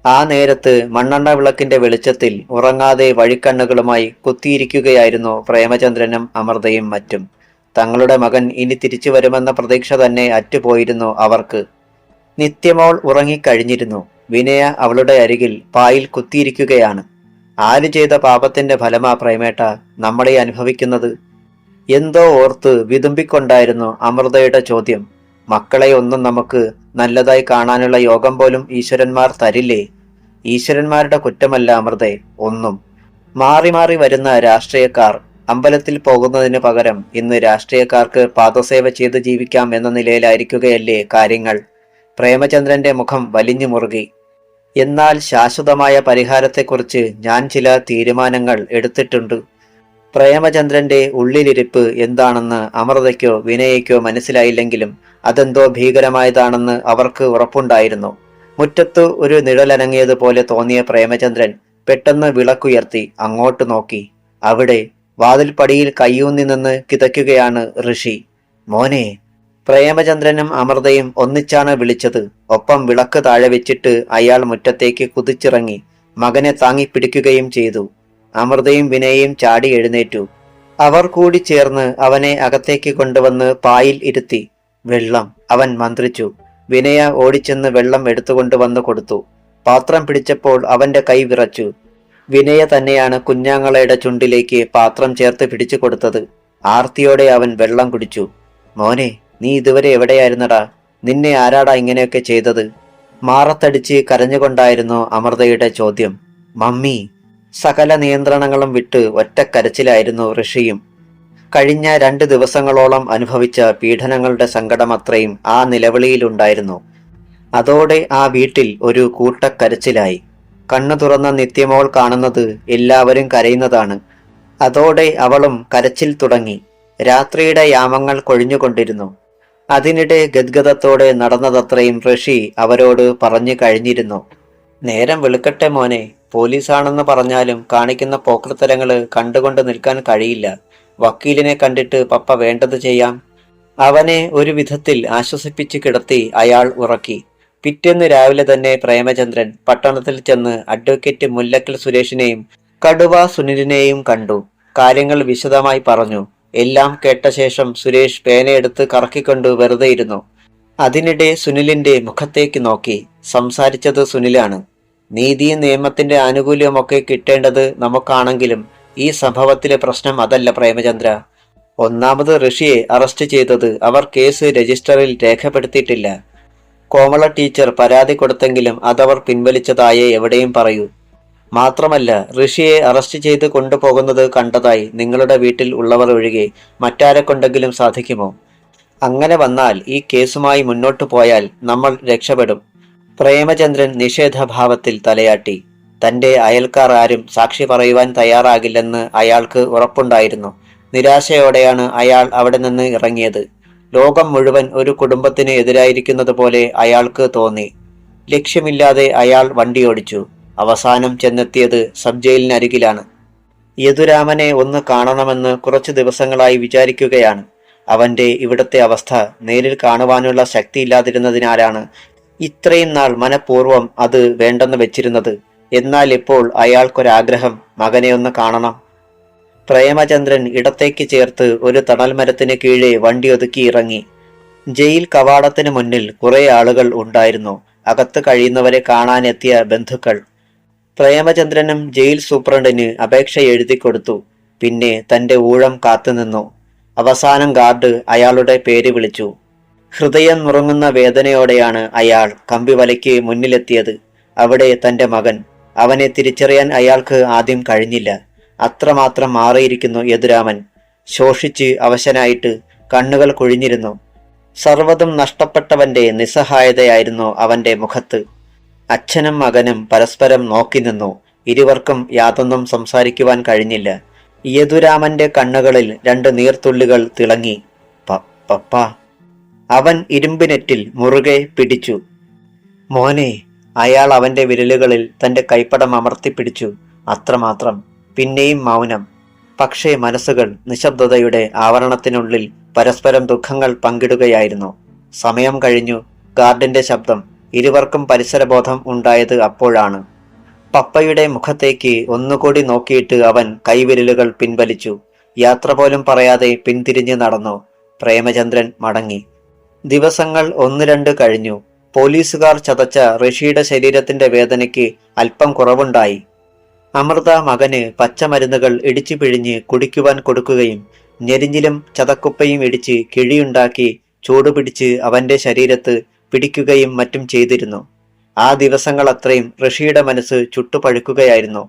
ആ നേരത്ത് മണ്ണെണ്ണ വിളക്കിന്റെ വെളിച്ചത്തിൽ ഉറങ്ങാതെ വഴിക്കണ്ണുകളുമായി കുത്തിയിരിക്കുകയായിരുന്നു പ്രേമചന്ദ്രനും അമൃതയും മറ്റും. തങ്ങളുടെ മകൻ ഇനി തിരിച്ചു വരുമെന്ന പ്രതീക്ഷ തന്നെ അറ്റുപോയിരുന്നു അവർക്ക്. നിത്യമോൾ ഉറങ്ങിക്കഴിഞ്ഞിരുന്നു. വിനയ അവളുടെ അരികിൽ പായിൽ കുത്തിയിരിക്കുകയാണ്. ആര് ചെയ്ത പാപത്തിന്റെ ഫലമാ പ്രേമേട്ട നമ്മളെ അനുഭവിക്കുന്നത്? എന്തോ ഓർത്ത് വിതുമ്പിക്കൊണ്ടായിരുന്നു അമൃതയുടെ ചോദ്യം. മക്കളെ ഒന്നും നമുക്ക് നല്ലതായി കാണാനുള്ള യോഗം പോലും ഈശ്വരന്മാർ തരില്ലേ? ഈശ്വരന്മാരുടെ കുറ്റമല്ല അമൃതേ ഒന്നും. മാറി മാറി വരുന്ന രാഷ്ട്രീയക്കാർ അമ്പലത്തിൽ പോകുന്നതിന് പകരം ഇന്ന് രാഷ്ട്രീയക്കാർക്ക് പാദസേവ ചെയ്ത് ജീവിക്കാം എന്ന നിലയിലായിരിക്കുകയല്ലേ കാര്യങ്ങൾ. പ്രേമചന്ദ്രന്റെ മുഖം വലിഞ്ഞു മുറുകി. എന്നാൽ ശാശ്വതമായ പരിഹാരത്തെക്കുറിച്ച് ഞാൻ ചില തീരുമാനങ്ങൾ എടുത്തിട്ടുണ്ട്. പ്രേമചന്ദ്രന്റെ ഉള്ളിലിരിപ്പ് എന്താണെന്ന് അമൃതയ്ക്കോ വിനയയ്ക്കോ മനസ്സിലായില്ലെങ്കിലും അതെന്തോ ഭീകരമായതാണെന്ന് അവർക്ക് ഉറപ്പുണ്ടായിരുന്നു. മുറ്റത്ത് ഒരു നിഴലനങ്ങിയതുപോലെ തോന്നിയ പ്രേമചന്ദ്രൻ പെട്ടെന്ന് വിളക്കുയർത്തി അങ്ങോട്ട് നോക്കി. അവിടെ വാതിൽപ്പടിയിൽ കയ്യൂന്നി നിന്ന് കിതയ്ക്കുകയാണ് ഋഷി. മോനെ! പ്രേമചന്ദ്രനും അമൃതയും ഒന്നിച്ചാണ് വിളിച്ചത്. ഒപ്പം വിളക്ക് താഴെ വെച്ചിട്ട് അയാൾ മുറ്റത്തേക്ക് കുതിച്ചിറങ്ങി മകനെ താങ്ങിപ്പിടിക്കുകയും ചെയ്തു. അമൃതയും വിനയയും ചാടി എഴുന്നേറ്റു. അവർ കൂടി ചേർന്ന് അവനെ അകത്തേക്ക് കൊണ്ടുവന്ന് പായിൽ ഇരുത്തി. വെള്ളം! അവൻ മന്ത്രിച്ചു. വിനയ ഓടിച്ചെന്ന് വെള്ളം എടുത്തുകൊണ്ടുവന്ന് കൊടുത്തു. പാത്രം പിടിച്ചപ്പോൾ അവന്റെ കൈ വിറച്ചു. വിനയ തന്നെയാണ് കുഞ്ഞാങ്ങളയുടെ ചുണ്ടിലേക്ക് പാത്രം ചേർത്ത് പിടിച്ചു കൊടുത്തത്. ആർത്തിയോടെ അവൻ വെള്ളം കുടിച്ചു. മോനെ, നീ ഇതുവരെ എവിടെയായിരുന്നടാ? നിന്നെ ആരാടാ ഇങ്ങനെയൊക്കെ ചെയ്തത്? മാറത്തടിച്ച് കരഞ്ഞുകൊണ്ടായിരുന്നു അമൃതയുടെ ചോദ്യം. മമ്മി! സകല നിയന്ത്രണങ്ങളും വിട്ട് ഒറ്റക്കരച്ചിലായിരുന്നു ഋഷിയും. കഴിഞ്ഞ 2 ദിവസങ്ങളോളം അനുഭവിച്ച പീഡനങ്ങളുടെ സങ്കടമത്രയും ആ നിലവിളിയിലുണ്ടായിരുന്നു. അതോടെ ആ വീട്ടിൽ ഒരു കൂട്ടക്കരച്ചിലായി. കണ്ണു തുറന്ന നിത്യമോൾ കാണുന്നത് എല്ലാവരും കരയുന്നതാണ്. അതോടെ അവളും കരച്ചിൽ തുടങ്ങി. രാത്രിയുടെ യാമങ്ങൾ കൊഴിഞ്ഞുകൊണ്ടിരുന്നു. അതിനിടെ ഗദ്ഗദത്തോടെ നടന്നതത്രയും ഋഷി അവരോട് പറഞ്ഞു കഴിഞ്ഞിരുന്നു. നേരം വെളുക്കട്ടെ മോനെ. പോലീസാണെന്ന് പറഞ്ഞാലും കാണിക്കുന്ന പോക്രിത്തരങ്ങള് കണ്ടുകൊണ്ട് നിൽക്കാൻ കഴിയില്ല. വക്കീലിനെ കണ്ടിട്ട് പപ്പ വേണ്ടത് ചെയ്യാം. അവനെ ഒരു വിധത്തിൽ ആശ്വസിപ്പിച്ച് കിടത്തി അയാൾ ഉറക്കി. പിറ്റേന്ന് രാവിലെ തന്നെ പ്രേമചന്ദ്രൻ പട്ടണത്തിൽ ചെന്ന് അഡ്വക്കേറ്റ് മുല്ലക്കൽ സുരേഷിനെയും കടുവ സുനിലിനെയും കണ്ടു. കാര്യങ്ങൾ വിശദമായി പറഞ്ഞു. എല്ലാം കേട്ട ശേഷം സുരേഷ് പേനയെടുത്ത് കറക്കിക്കൊണ്ട് വെറുതെ ഇരുന്നു. അതിനിടെ സുനിലിന്റെ മുഖത്തേക്ക് നോക്കി. സംസാരിച്ചത് സുനിലാണ്. നീതിയും നിയമത്തിന്റെ ആനുകൂല്യമൊക്കെ കിട്ടേണ്ടത് നമുക്കാണെങ്കിലും ഈ സംഭവത്തിലെ പ്രശ്നം അതല്ല പ്രേമചന്ദ്ര. ഒന്നാമത് ഋഷിയെ അറസ്റ്റ് ചെയ്തത് അവർ കേസ് രജിസ്റ്ററിൽ രേഖപ്പെടുത്തിയിട്ടില്ല. കോമള ടീച്ചർ പരാതി കൊടുത്തെങ്കിലും അതവർ പിൻവലിച്ചതായേ എവിടെയും പറയൂ. മാത്രമല്ല, ഋഷിയെ അറസ്റ്റ് ചെയ്ത് കൊണ്ടുപോകുന്നത് കണ്ടതായി നിങ്ങളുടെ വീട്ടിൽ ഉള്ളവർ ഒഴികെ മറ്റാരെ കൊണ്ടെങ്കിലും സാധിക്കുമോ? അങ്ങനെ വന്നാൽ ഈ കേസുമായി മുന്നോട്ടു പോയാൽ നമ്മൾ രക്ഷപ്പെടും. പ്രേമചന്ദ്രൻ നിഷേധഭാവത്തിൽ തലയാട്ടി. തന്റെ അയൽക്കാർ ആരും സാക്ഷി പറയുവാൻ തയ്യാറാകില്ലെന്ന് അയാൾക്ക് ഉറപ്പുണ്ടായിരുന്നു. നിരാശയോടെയാണ് അയാൾ അവിടെ നിന്ന് ഇറങ്ങിയത്. ലോകം മുഴുവൻ ഒരു കുടുംബത്തിന് എതിരായിരിക്കുന്നത് പോലെ അയാൾക്ക് തോന്നി. ലക്ഷ്യമില്ലാതെ അയാൾ വണ്ടിയോടിച്ചു. അവസാനം ചെന്നെത്തിയത് സബ് ജയിലിനരികിലാണ്. യദുരാമനെ ഒന്ന് കാണണമെന്ന് കുറച്ചു ദിവസങ്ങളായി വിചാരിക്കുകയാണ്. അവന്റെ ഇവിടത്തെ അവസ്ഥ നേരിൽ കാണുവാനുള്ള ശക്തിയില്ലാതിരുന്നതിനാലാണ് ഇത്രയും നാൾ മനഃപൂർവ്വം അത് വേണ്ടെന്ന് വെച്ചിരുന്നത്. എന്നാൽ ഇപ്പോൾ അയാൾക്കൊരാഗ്രഹം, മകനെ ഒന്ന് കാണണം. പ്രേമചന്ദ്രൻ ഇടത്തേക്ക് ചേർത്ത് ഒരു തണൽ മരത്തിന് കീഴെ വണ്ടി ഒതുക്കി ഇറങ്ങി. ജയിൽ കവാടത്തിന് മുന്നിൽ കുറെ ആളുകൾ ഉണ്ടായിരുന്നു. അകത്ത് കഴിയുന്നവരെ കാണാനെത്തിയ ബന്ധുക്കൾ. പ്രേമചന്ദ്രനും ജയിൽ സൂപ്രണ്ടിന് അപേക്ഷ എഴുതി കൊടുത്തു. പിന്നെ തന്റെ ഊഴം കാത്തുനിന്നു. അവസാനം ഗാർഡ് അയാളുടെ പേര് വിളിച്ചു. ഹൃദയം നുറുങ്ങുന്ന വേദനയോടെയാണ് അയാൾ കമ്പിവലയ്ക്ക് മുന്നിലെത്തിയത്. അവിടെ തന്റെ മകൻ. അവനെ തിരിച്ചറിയാൻ അയാൾക്ക് ആദ്യം കഴിഞ്ഞില്ല. അത്രമാത്രം മാറിയിരിക്കുന്നു യദുരാമൻ. ശോഷിച്ച് അവശനായിട്ട് കണ്ണുകൾ കുഴിഞ്ഞിരുന്നു. സർവ്വതും നഷ്ടപ്പെട്ടവന്റെ നിസ്സഹായതയായിരുന്നു അവന്റെ മുഖത്ത്. അച്ഛനും മകനും പരസ്പരം നോക്കി നിന്നു. ഇരുവർക്കും യാതൊന്നും സംസാരിക്കുവാൻ കഴിഞ്ഞില്ല. യദുരാമന്റെ കണ്ണുകളിൽ 2 നീർത്തുള്ളികൾ തിളങ്ങി. പപ്പ. അവൻ ഇരുമ്പിനെറ്റിൽ മുറുകെ പിടിച്ചു. മോനെ. അയാൾ അവന്റെ വിരലുകളിൽ തന്റെ കൈപ്പടം അമർത്തിപ്പിടിച്ചു. അത്രമാത്രം. പിന്നെയും മൗനം. പക്ഷേ മനസ്സുകൾ നിശബ്ദതയുടെ ആവരണത്തിനുള്ളിൽ പരസ്പരം ദുഃഖങ്ങൾ പങ്കിടുകയായിരുന്നു. സമയം കഴിഞ്ഞു. ഗാർഡിന്റെ ശബ്ദം. ഇരുവർക്കും പരിസരബോധം ഉണ്ടായത് അപ്പോഴാണ്. പപ്പയുടെ മുഖത്തേക്ക് ഒന്നുകൂടി നോക്കിയിട്ട് അവൻ കൈവിരലുകൾ പിൻവലിച്ചു. യാത്ര പോലും പറയാതെ പിന്തിരിഞ്ഞു നടന്നു. പ്രേമചന്ദ്രൻ മടങ്ങി. ദിവസങ്ങൾ 1-2 കഴിഞ്ഞു. പോലീസുകാർ ചതച്ച ഋഷിയുടെ ശരീരത്തിന്റെ വേദനയ്ക്ക് അല്പം കുറവുണ്ടായി. അമൃത മകന് പച്ചമരുന്നുകൾ ഇടിച്ചു പിഴിഞ്ഞ് കുടിക്കുവാൻ കൊടുക്കുകയും ഞെരിഞ്ഞിലും ചതക്കുപ്പയും ഇടിച്ച് കിഴിയുണ്ടാക്കി ചൂടുപിടിച്ച് അവന്റെ ശരീരത്ത് പിടിക്കുകയും മറ്റും ചെയ്തിരുന്നു. ആ ദിവസങ്ങൾ അത്രയും ഋഷിയുടെ മനസ്സ് ചുട്ടുപഴുക്കുകയായിരുന്നു.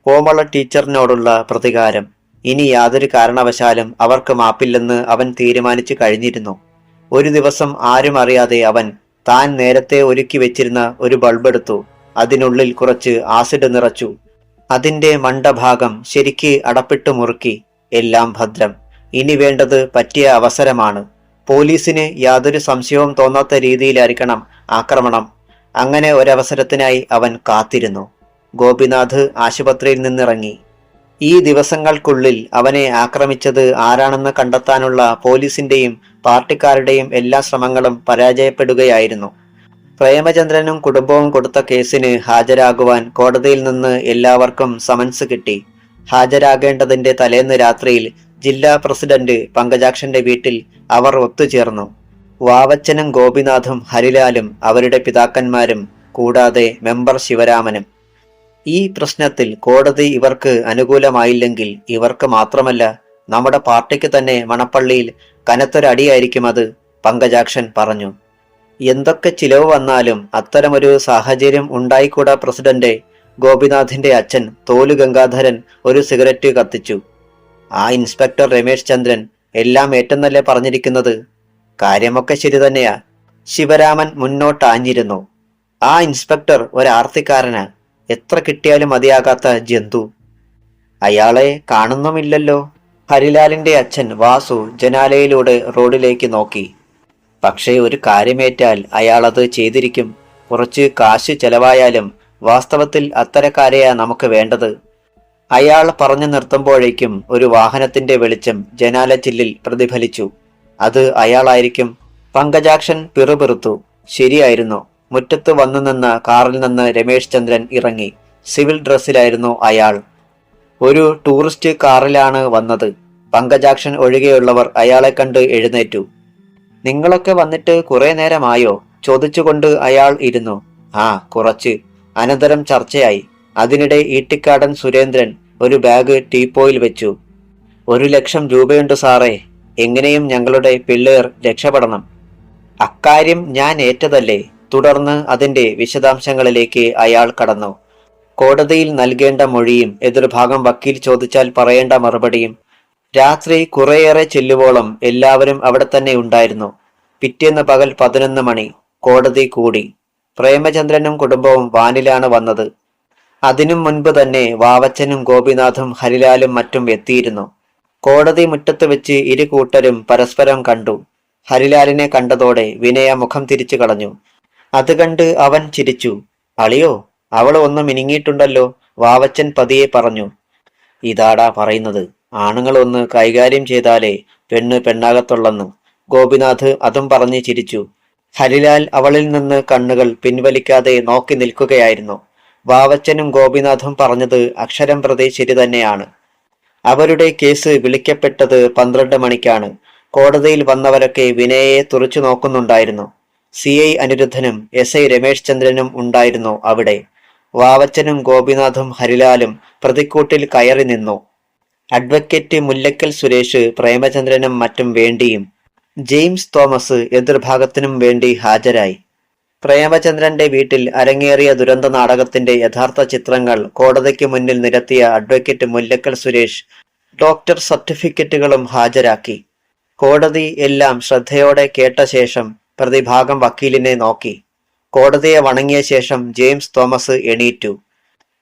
കോമള ടീച്ചറിനോടുള്ള പ്രതികാരം. ഇനി യാതൊരു കാരണവശാലും അവർക്ക് മാപ്പില്ലെന്ന് അവൻ തീരുമാനിച്ചു കഴിഞ്ഞിരുന്നു. ഒരു ദിവസം ആരും അറിയാതെ അവൻ താൻ നേരത്തെ ഒരുക്കി വെച്ചിരുന്ന ഒരു ബൾബെടുത്തു. അതിനുള്ളിൽ കുറച്ച് ആസിഡ് നിറച്ചു. അതിന്റെ മണ്ടഭാഗം ശരിക്ക് അടപ്പിട്ട് മുറുക്കി. എല്ലാം ഭദ്രം. ഇനി വേണ്ടത് പറ്റിയ അവസരമാണ്. പോലീസിന് യാതൊരു സംശയവും തോന്നാത്ത രീതിയിലായിരിക്കണം ആക്രമണം. അങ്ങനെ ഒരവസരത്തിനായി അവൻ കാത്തിരുന്നു. ഗോപിനാഥ് ആശുപത്രിയിൽ നിന്നിറങ്ങി. ഈ ദിവസങ്ങൾക്കുള്ളിൽ അവനെ ആക്രമിച്ചത് ആരാണെന്ന് കണ്ടെത്താനുള്ള പോലീസിന്റെയും പാർട്ടിക്കാരുടെയും എല്ലാ ശ്രമങ്ങളും പരാജയപ്പെടുകയായിരുന്നു. പ്രേമചന്ദ്രനും കുടുംബവും കൊടുത്ത കേസിന് ഹാജരാകുവാൻ കോടതിയിൽ നിന്ന് എല്ലാവർക്കും സമൻസ് കിട്ടി. ഹാജരാകേണ്ടതിന്റെ തലേന്ന് രാത്രിയിൽ ജില്ലാ പ്രസിഡന്റ് പങ്കജാക്ഷന്റെ വീട്ടിൽ അവർ ഒത്തുചേർന്നു. വാവച്ചനും ഗോപിനാഥും ഹരിലാലും അവരുടെ പിതാക്കന്മാരും കൂടാതെ മെമ്പർ ശിവരാമനും. ഈ പ്രശ്നത്തിൽ കോടതി ഇവർക്ക് അനുകൂലമായില്ലെങ്കിൽ ഇവർക്ക് മാത്രമല്ല നമ്മുടെ പാർട്ടിക്ക് തന്നെ മണപ്പള്ളിയിൽ കനത്തൊരടിയായിരിക്കും അത്, പങ്കജാക്ഷൻ പറഞ്ഞു. എന്തൊക്കെ ചിലവ് വന്നാലും അത്തരമൊരു സാഹചര്യം ഉണ്ടായിക്കൂടാ പ്രസിഡന്റ്. ഗോപിനാഥിന്റെ അച്ഛൻ തോലു ഗംഗാധരൻ ഒരു സിഗരറ്റ് കത്തിച്ചു. ആ ഇൻസ്പെക്ടർ രമേശ് ചന്ദ്രൻ എല്ലാം ഏറ്റെന്നല്ലേ പറഞ്ഞിരിക്കുന്നത്? കാര്യമൊക്കെ ശരി തന്നെയാ. ശിവരാമൻ മുന്നോട്ടാഞ്ഞിരുന്നു. ആ ഇൻസ്പെക്ടർ ഒരാർത്തിക്കാരനാ. എത്ര കിട്ടിയാലും മതിയാകാത്ത ജന്തു. അയാളെ കാണുന്നുമില്ലല്ലോ. ഹരിലാലിന്റെ അച്ഛൻ വാസു ജനാലയിലൂടെ റോഡിലേക്ക് നോക്കി. പക്ഷേ ഒരു കാര്യമേറ്റാൽ അയാളത് ചെയ്തിരിക്കും. കുറച്ച് കാശ് ചെലവായാലും വാസ്തവത്തിൽ അത്തരക്കാരെയാ നമുക്ക് വേണ്ടത്. അയാൾ പറഞ്ഞു നിർത്തുമ്പോഴേക്കും ഒരു വാഹനത്തിന്റെ വെളിച്ചം ജനാല ചില്ലിൽ പ്രതിഫലിച്ചു. അത് അയാളായിരിക്കും. പങ്കജാക്ഷൻ പിറുപിറുത്തു. ശരിയായിരുന്നു. മുറ്റത്ത് വന്നു നിന്ന കാറിൽ നിന്ന് രമേശ് ചന്ദ്രൻ ഇറങ്ങി. സിവിൽ ഡ്രസ്സിലായിരുന്നു അയാൾ. ഒരു ടൂറിസ്റ്റ് കാറിലാണ് വന്നത്. പങ്കജാക്ഷൻ ഒഴികെയുള്ളവർ അയാളെ കണ്ട് എഴുന്നേറ്റു. നിങ്ങളൊക്കെ വന്നിട്ട് കുറെ നേരമായോ? ചോദിച്ചുകൊണ്ട് അയാൾ ഇരുന്നു. ആ, കുറച്ച്. അനന്തരം ചർച്ചയായി. അതിനിടെ ഈട്ടിക്കാടൻ സുരേന്ദ്രൻ ഒരു ബാഗ് ടീപ്പോയിൽ വെച്ചു. 1,00,000 രൂപയുണ്ട് സാറേ. എങ്ങനെയും ഞങ്ങളുടെ പിള്ളേർ രക്ഷപ്പെടണം. അക്കാര്യം ഞാൻ ഏറ്റതല്ലേ. തുടർന്ന് അതിന്റെ വിശദാംശങ്ങളിലേക്ക് അയാൾ കടന്നു. കോടതിയിൽ നൽകേണ്ട മൊഴിയും എതിർഭാഗം വക്കീൽ ചോദിച്ചാൽ പറയേണ്ട മറുപടിയും. രാത്രി കുറേയേറെ ചെല്ലുവോളം എല്ലാവരും അവിടെ തന്നെ ഉണ്ടായിരുന്നു. പിറ്റേന്ന് പകൽ 11 മണി കോടതി കൂടി. പ്രേമചന്ദ്രനും കുടുംബവും വാനിലാണ് വന്നത്. അതിനും മുൻപ് തന്നെ വാവച്ചനും ഗോപിനാഥും ഹരിലാലും മറ്റും എത്തിയിരുന്നു. കോടതി മുറ്റത്ത് വെച്ച് ഇരു കൂട്ടരും പരസ്പരം കണ്ടു. ഹരിലാലിനെ കണ്ടതോടെ വിനയ മുഖം തിരിച്ചു കളഞ്ഞു. അത് കണ്ട് അവൻ ചിരിച്ചു. അളിയോ, അവൾ ഒന്ന് മിനുങ്ങിയിട്ടുണ്ടല്ലോ, വാവച്ചൻ പതിയെ പറഞ്ഞു. ഇതാടാ പറയുന്നത്, ആണുങ്ങൾ ഒന്ന് കൈകാര്യം ചെയ്താലേ പെണ്ണ് പെണ്ണാകത്തുള്ളെന്ന്. ഗോപിനാഥ് അതും പറഞ്ഞ് ചിരിച്ചു. ഹരിലാൽ അവളിൽ നിന്ന് കണ്ണുകൾ പിൻവലിക്കാതെ നോക്കി നിൽക്കുകയായിരുന്നു. വാവച്ചനും ഗോപിനാഥും പറഞ്ഞത് അക്ഷരം പ്രതി ശരി തന്നെയാണ്. അവരുടെ കേസ് വിളിക്കപ്പെട്ടത് 12 മണിക്കാണ്. കോടതിയിൽ വന്നവരൊക്കെ വിനയയെ തുറച്ചു നോക്കുന്നുണ്ടായിരുന്നു. CI അനിരുദ്ധനും SI രമേശ് ചന്ദ്രനും ഉണ്ടായിരുന്നു അവിടെ. വാവച്ചനും ഗോപിനാഥും ഹരിലാലും പ്രതിക്കൂട്ടിൽ കയറി നിന്നു. അഡ്വക്കേറ്റ് മുല്ലക്കൽ സുരേഷ് പ്രേമചന്ദ്രനും മറ്റും വേണ്ടിയും ജെയിംസ് തോമസ് എതിർഭാഗത്തിനും വേണ്ടി ഹാജരായി. പ്രേമചന്ദ്രന്റെ വീട്ടിൽ അരങ്ങേറിയ ദുരന്ത നാടകത്തിന്റെ യഥാർത്ഥ ചിത്രങ്ങൾ കോടതിക്ക് മുന്നിൽ നിരത്തിയ അഡ്വക്കേറ്റ് മുല്ലക്കൽ സുരേഷ് ഡോക്ടർ സർട്ടിഫിക്കറ്റുകളും ഹാജരാക്കി. കോടതി എല്ലാം ശ്രദ്ധയോടെ കേട്ട ശേഷം പ്രതിഭാഗം വക്കീലിനെ നോക്കി. കോടതിയെ വണങ്ങിയ ശേഷം ജെയിംസ് തോമസ് എണീറ്റു.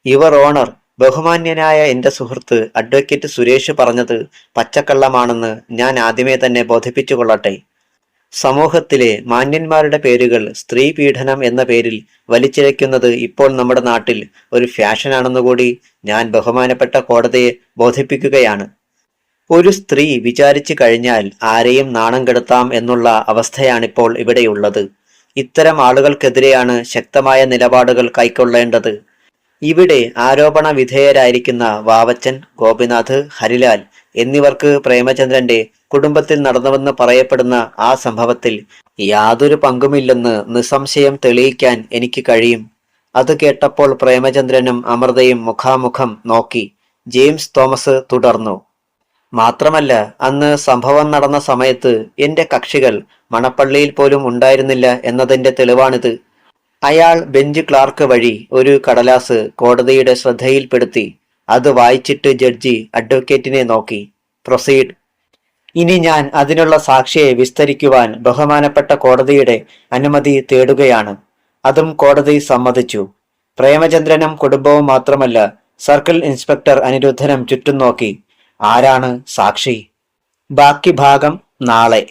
യുവർ ഓണർ, ബഹുമാന്യനായ എന്റെ സുഹൃത്ത് അഡ്വക്കേറ്റ് സുരേഷ് പറഞ്ഞത് പച്ചക്കള്ളമാണെന്ന് ഞാൻ ആദ്യമേ തന്നെ ബോധിപ്പിച്ചു കൊള്ളട്ടെ. സമൂഹത്തിലെ മാന്യന്മാരുടെ പേരുകൾ സ്ത്രീ പീഡനം എന്ന പേരിൽ വലിച്ചിഴയ്ക്കുന്നത് ഇപ്പോൾ നമ്മുടെ നാട്ടിൽ ഒരു ഫാഷനാണെന്നുകൂടി ഞാൻ ബഹുമാനപ്പെട്ട കോടതിയെ ബോധിപ്പിക്കുകയാണ്. ഒരു സ്ത്രീ വിചാരിച്ചു കഴിഞ്ഞാൽ ആരെയും നാണം കെടുത്താം എന്നുള്ള അവസ്ഥയാണിപ്പോൾ ഇവിടെയുള്ളത്. ഇത്തരം ആളുകൾക്കെതിരെയാണ് ശക്തമായ നിലപാടുകൾ കൈക്കൊള്ളേണ്ടത്. ഇവിടെ ആരോപണ വിധേയരായിരിക്കുന്ന വാവച്ചൻ, ഗോപിനാഥ്, ഹരിലാൽ എന്നിവർക്ക് പ്രേമചന്ദ്രന്റെ കുടുംബത്തിൽ നടന്നുവെന്ന് പറയപ്പെടുന്ന ആ സംഭവത്തിൽ യാതൊരു പങ്കുമില്ലെന്ന് നിസ്സംശയം തെളിയിക്കാൻ എനിക്ക് കഴിയും. അത് കേട്ടപ്പോൾ പ്രേമചന്ദ്രനും അമൃതയും മുഖാമുഖം നോക്കി. ജെയിംസ് തോമസ് തുടർന്നു. മാത്രമല്ല, അന്ന് സംഭവം നടന്ന സമയത്ത് എന്റെ കക്ഷികൾ മണപ്പള്ളിയിൽ പോലും ഉണ്ടായിരുന്നില്ല എന്നതിന്റെ തെളിവാണിത്. അയാൾ ബെഞ്ച് ക്ലാർക്ക് വഴി ഒരു കടലാസ് കോടതിയുടെ ശ്രദ്ധയിൽപ്പെടുത്തി. അത് വായിച്ചിട്ട് ജഡ്ജി അഡ്വക്കേറ്റിനെ നോക്കി. പ്രൊസീഡ്. ഇനി ഞാൻ അതിനുള്ള സാക്ഷിയെ വിസ്തരിക്കുവാൻ ബഹുമാനപ്പെട്ട കോടതിയുടെ അനുമതി തേടുകയാണ്. അതും കോടതി സമ്മതിച്ചു. പ്രേമചന്ദ്രനും കുടുംബവും മാത്രമല്ല, സർക്കിൾ ഇൻസ്പെക്ടർ അനിരുദ്ധനും ചുറ്റും നോക്കി. ആരാണ് സാക്ഷി? ബാക്കി ഭാഗം നാളെ.